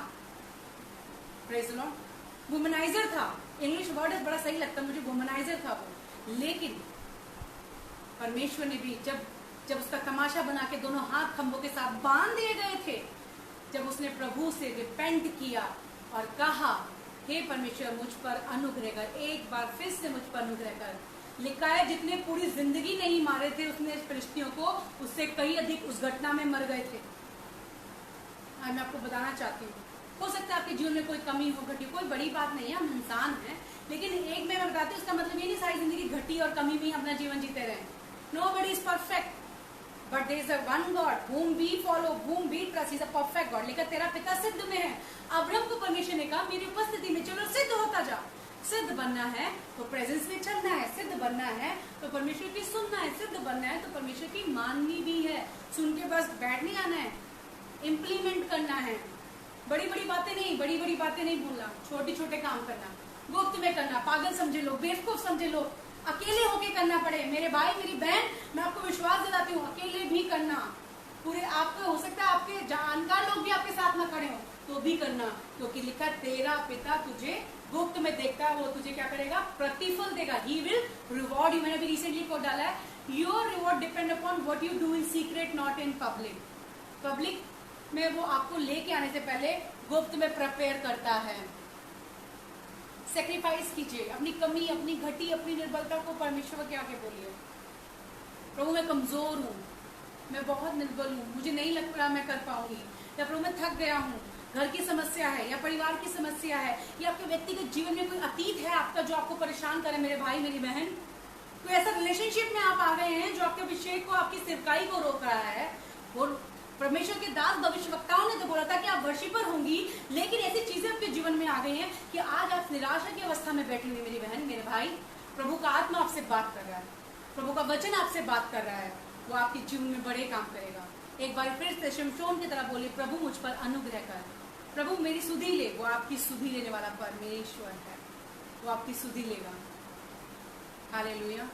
प्रेज़ द लॉर्ड, वुमनाइजर था, इंग्लिश वर्ड बड़ा सही लगता मुझे, वुमनाइजर था वो। लेकिन परमेश्वर ने भी जब उसका तमाशा बना के दोनों हाथ खंभों के साथ बांध दिए गए थे, जब उसने प्रभु से रिपेंट किया और कहा हे परमेश्वर मुझ पर अनुग्रह कर, एक बार फिर से मुझ पर अनुग्रह कर। लिखा है जितने पूरी जिंदगी नहीं मारे थे उसने फिलिस्तियों को, उससे कई अधिक उस घटना में मर गए थे। आज मैं आपको बताना चाहती हूँ, हो सकता है आपके जीवन में कोई कमी हो, घटी, कोई बड़ी बात नहीं है, हम इंसान हैं, लेकिन एक मैं बताती हूँ, उसका मतलब ये नहीं सारी जिंदगी घटी और कमी में अपना जीवन जीते रहे। Nobody is perfect, but there is a one God whom we follow, whom we trust. He is a perfect God. लेकिन तेरा पिता सिद्ध में है। अब्राहम को परमेश्वर ने कहा मेरी उपस्थिति में चलो सिद्ध होता जा। सिद्ध बनना है तो प्रेजेंस में चलना है, सिद्ध बनना है तो परमेश्वर की सुनना है, सिद्ध बनना है तो परमेश्वर की माननी भी है। सुन के बस बैठ नहीं आना है, इम्प्लीमेंट करना है। बड़ी बड़ी बातें नहीं बोलना, छोटे छोटे काम करना, गुप्त में करना, पागल समझे लो, बेवकूफ समझे लो, अकेले होके करना पड़े। मेरे भाई मेरी बहन, मैं आपको विश्वास दिलाती हूँ, अकेले भी करना। पूरे आपको हो सकता है आपके जानकार लोग भी आपके साथ ना खड़े हो तो भी करना, क्योंकि लिखा तेरा पिता तुझे गुप्त में देखता है, वो तुझे क्या करेगा, प्रतिफल देगा। He will reward you. मैंने अभी रिसेंटली कोट डाला है, your reward depend upon what you do in secret, not in public. Public में वो आपको लेके आने से पहले गुप्त में प्रिपेयर करता है। सेक्रीफाइस कीजिए, अपनी कमी, अपनी घटी, अपनी निर्बलता को परमेश्वर के आगे बोलिए, प्रभु मैं कमजोर हूँ, मैं बहुत निर्बल हूँ, मुझे नहीं लग रहा मैं कर पाऊंगी, या प्रभु मैं थक गया हूँ, घर की समस्या है या परिवार की समस्या है या आपके व्यक्तिगत जीवन में कोई अतीत है आपका जो आपको परेशान करे, मेरे भाई मेरी बहन, कोई ऐसा रिलेशनशिप में आप आ गए हैं जो आपके अभिषेक को, आपकी सेवकाई को रोक रहा है। वो परमेश्वर के दास भविष्यवक्ताओं ने तो बोला था कि आप वर्शिपर होंगी, लेकिन ऐसी चीजें आपके जीवन में आ गई हैं कि आज आप निराशा की अवस्था में बैठी हुई, मेरी बहन मेरे भाई, प्रभु का आत्मा आपसे बात कर रहा है, प्रभु का वचन आपसे बात कर रहा है, वो आपके जीवन में बड़े काम करेगा। एक बार फिर से शिमशोन की तरह बोले, प्रभु मुझ पर अनुग्रह कर, प्रभु मेरी सुधि ले। वो आपकी सुधि लेने वाला परमेश्वर है, वो आपकी सुधि लेगा। Hallelujah.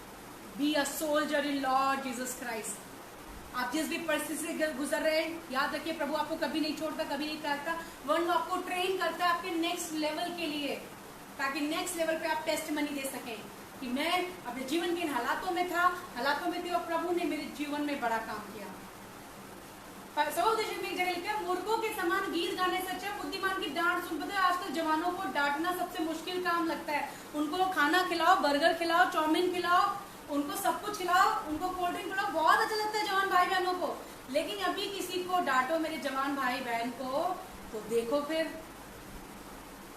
B a soldier in Lord Jesus Christ. आप जिस भी परिस्थिति से गुजर रहे हैं, याद रखिए प्रभु आपको कभी नहीं छोड़ता, कभी नहीं करता, वो आपको ट्रेन करता है आपके नेक्स्ट लेवल के लिए, ताकि नेक्स्ट लेवल पे आप टेस्टमनी दे सकें कि मैं अपने जीवन के इन हालातों में थी और प्रभु ने मेरे जीवन में बड़ा काम किया। सहोदर में एक जगह लिखा है, मूर्खों के समान गीत गाने से अच्छा बुद्धिमान की डांट सुन। पता है आजकल जवानों को डांटना सबसे मुश्किल काम लगता है। उनको खाना खिलाओ, बर्गर खिलाओ, चाउमीन खिलाओ, उनको सब कुछ खिलाओ, उनको कोल्ड ड्रिंक पिलाओ, बहुत अच्छा लगता है जवान भाई बहनों को। लेकिन अभी किसी को डांटो मेरे जवान भाई बहन को तो देखो फिर,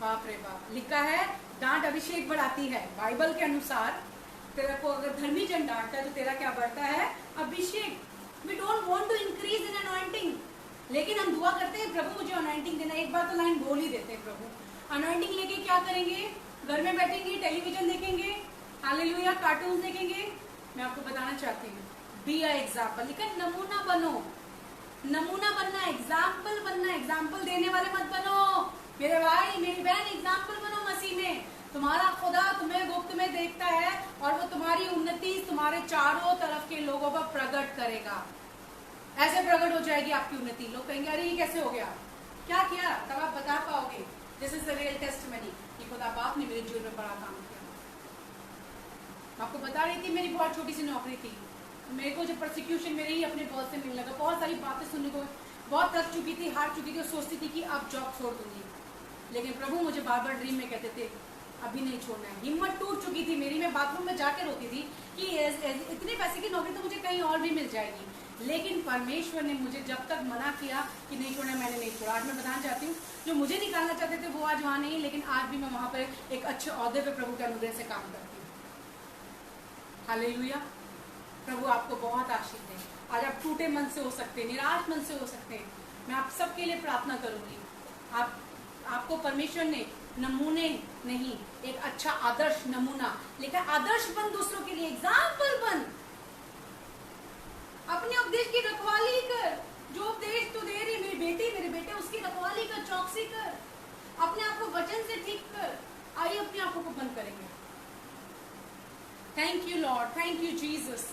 बाप रे बाप। लिखा है डांट अभिषेक बढ़ाती है, बाइबल के अनुसार तेरा को अगर धर्मी जन डांटता है तो तेरा क्या बढ़ता है, अभिषेक। We don't want to increase in anointing, लेकिन हम दुआ करते हैं प्रभु मुझे अनॉइंटिंग देना। एक बार तो लाइन बोल ही देते हैं, प्रभु अनॉइंटिंग लेके क्या करेंगे, घर में बैठेंगे, टेलीविजन देखेंगे, हालेलुया, कार्टून देखेंगे। मैं आपको बताना चाहती हूँ, बी अ एग्जाम्पल। लेकिन नमूना बनो, नमूना बनना, एग्जाम्पल बनना, एग्जाम्पल देने वाले मत बनो मेरे भाई मेरी बहन, एग्जाम्पल बनो मसीह में। तुम्हारा खुदा तुम्हें गुप्त में देखता है और वो तुम्हारी उन्नति तुम्हारे चारों तरफ के लोगों पर प्रकट करेगा। ऐसे प्रकट हो जाएगी आपकी उन्नति, लोग कहेंगे अरे ये कैसे हो गया, क्या किया, तब आप बता पाओगे this is the real testimony कि खुदा बाप ने मेरे जीवन में बड़ा काम किया। आपको बता रही थी मेरी बहुत छोटी सी नौकरी थी, मेरे को जब प्रोसिक्यूशन मेरे ही अपने बॉस से मिलने लगा, बहुत सारी बातें सुनने को, बहुत थक चुकी थी, हार चुकी थी और सोचती थी कि अब जॉब छोड़ दूंगी। लेकिन प्रभु मुझे बार बार ड्रीम में कहते थे अभी नहीं छोड़ना है। हिम्मत टूट चुकी थी मेरी, मैं बाथरूम में जाके रोती थी कि इतने पैसे की नौकरी तो मुझे कहीं और भी मिल जाएगी। लेकिन परमेश्वर ने मुझे जब तक मना किया कि नहीं छोड़ना, मैंने नहीं छोड़ा। आज मैं बताना चाहती हूँ, जो मुझे निकालना चाहते थे वो आज वहाँ नहीं, लेकिन आज भी मैं वहाँ पर एक अच्छे ओहदे पे प्रभु के अनुग्रह से काम करती हूँ। हालेलुया। प्रभु आपको बहुत आशीष दे। आज आप टूटे मन से हो सकते हैं, निराश मन से हो सकते हैं, मैं आप सबके लिए प्रार्थना करूंगी। आपको परमेश्वर ने नमूने नहीं, एक अच्छा आदर्श नमूना, लेकिन आदर्श बन दूसरों के लिए, एग्जाम्पल बन। अपने उपदेश की रखवाली कर, जो उपदेश तू दे रही मेरी बेटी मेरे बेटे, उसकी रखवाली कर, चौकसी कर, अपने आप को वचन से ठीक कर। आइए अपने आंखों को बंद करेंगे। Thank you Lord, thank you Jesus.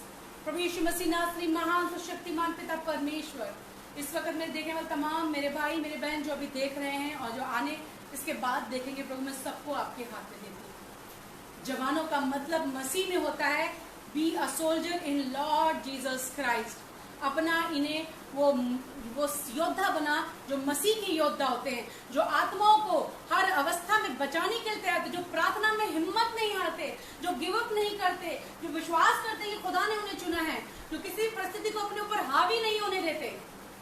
प्रभु यीशु मसीह नासरी महान शक्तिमान पिता परमेश्वर, इस वक्त मेरे देखने वाले तमाम मेरे भाई मेरे बहन जो अभी देख रहे हैं और जो आने इसके बाद देखेंगे, प्रभु मैं सबको आपके हाथ में देती हूँ। जवानों का मतलब मसीह में होता है B a soldier in Lord Jesus Christ. अपना इन्हें वो योद्धा बना जो मसीह के योद्धा होते हैं, जो आत्माओं को हर अवस्था में बचाने के लिए तैयार थे, जो प्रार्थना में हिम्मत नहीं हारते, जो गिव अप नहीं करते, जो विश्वास करते हैं कि खुदा ने उन्हें चुना है, जो किसी परिस्थिति को अपने ऊपर हावी नहीं होने देते,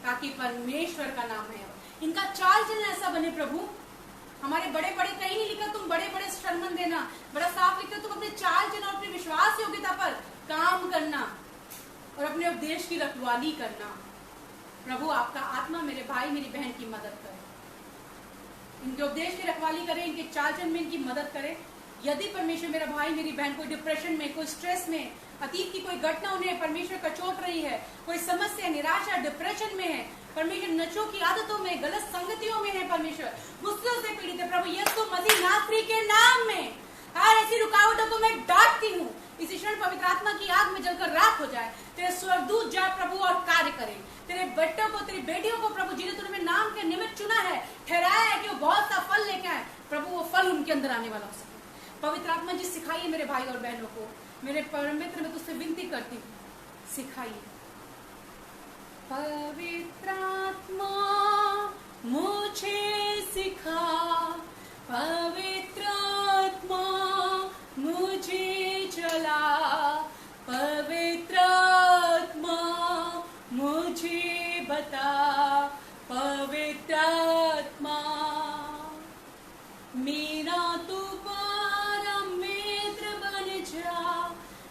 ताकि परमेश्वर का नाम है। इनका चाल चलन ऐसा बने प्रभु। हमारे बड़े बड़े कहीं नहीं लिखा तुम बड़े बड़े शर्मन देना, बड़ा साफ लिखा तुम अपने चाल चलन और अपने विश्वास योग्यता पर काम करना और अपने उपदेश की रखवाली करना। प्रभु आपका आत्मा मेरे भाई मेरी बहन की मदद करे, इनके उपदेश की रखवाली करे, इनके चाल चलन में इनकी मदद करे। यदि परमेश्वर मेरा भाई मेरी बहन कोई डिप्रेशन में, कोई स्ट्रेस में, अतीत की कोई घटना उन्हें परमेश्वर कचोट रही है, कोई समस्या, निराशा, डिप्रेशन में है परमेश्वर, नशों की आदतों में, गलत संगतियों में है परमेश्वर, गुस्सों से पीड़ित है प्रभु, यीशु मसीह नासरी के नाम में हर ऐसी रुकावटों को मैं डांटती हूँ। इसी क्षण पवित्र आत्मा की आग में जलकर राख हो जाए। तेरे स्वर्गदूत जा प्रभु और कार्य करें। तेरे बेटों को, तेरी बेटियों को प्रभु जिन्हें तूने नाम के निमित्त चुना है, ठहराया है कि वो बहुत सा फल लेके आए, प्रभु वो फल उनके अंदर आने वाला हो सके। पवित्र आत्मा जी सिखाइए मेरे भाई और बहनों को, मेरे परम मित्र मैं तुझसे विनती करती हूँ, सिखाइए। पवित्र आत्मा मुझे सिखा, पवित्र आत्मा मुझे चला, पवित्र आत्मा मुझे बता, पवित्र आत्मा मेरा तू परम मित्र बन जा,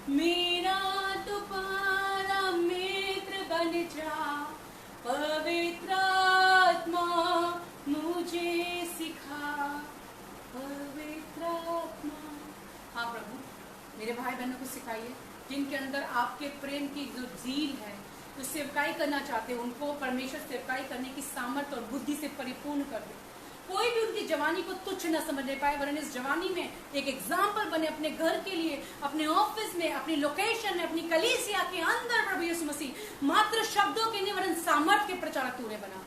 मेरा तू परम मित्र बन जा, पवित्र आत्मा मुझे सिखा, पवित्र आत्मा। हाँ प्रभु मेरे भाई बहनों को सिखाइए जिनके अंदर आपके प्रेम की जो झील है, जो सेवकाई करना चाहते हैं, उनको परमेश्वर सेवकाई करने की सामर्थ्य और बुद्धि से परिपूर्ण कर दे। कोई भी उनकी जवानी को तुच्छ न समझने पाए, वरन इस जवानी में एक एग्जाम्पल बने अपने घर के लिए, अपने ऑफिस में, अपनी लोकेशन में, अपनी कलीसिया के अंदर। प्रभु यीशु मसीह मात्र शब्दों के नहीं वरन सामर्थ्य के प्रचारक तूने बना।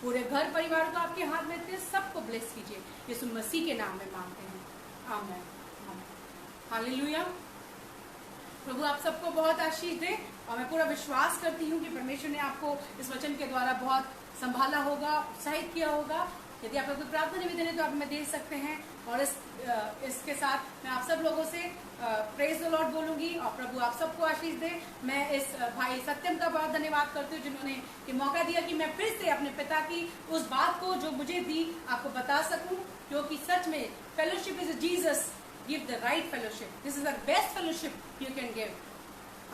पूरे घर परिवार को आपके हाथ में थे, सबको ब्लेस कीजिए, यीशु मसीह के नाम में मांगते हैं, आमीन। हालेलुया। प्रभु आप सबको बहुत आशीष दे और मैं पूरा विश्वास करती हूँ कि परमेश्वर ने आपको इस वचन के द्वारा बहुत संभाला होगा, उत्साहित किया होगा। यदि आप कोई प्रार्थना निवेदन है तो आप हमें दे सकते हैं। और इसके साथ मैं आप सब लोगों से प्रेज द लॉर्ड बोलूंगी और प्रभु आप सबको आशीष दे। मैं इस भाई सत्यम का बहुत धन्यवाद करती हूँ जिन्होंने ये मौका दिया कि मैं फिर से अपने पिता की उस बात को जो मुझे दी आपको बता सकूं, जो कि सच में fellowship is Jesus, give the right fellowship, this is the best fellowship you can give.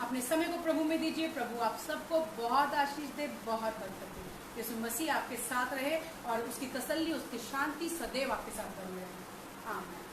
अपने समय को प्रभु में दीजिए। प्रभु आप सबको बहुत आशीष दे, बहुत बरकत दे। यीशु मसीह आपके साथ रहे और उसकी तसल्ली, उसकी शांति सदैव आपके साथ बनी रहे। आमीन।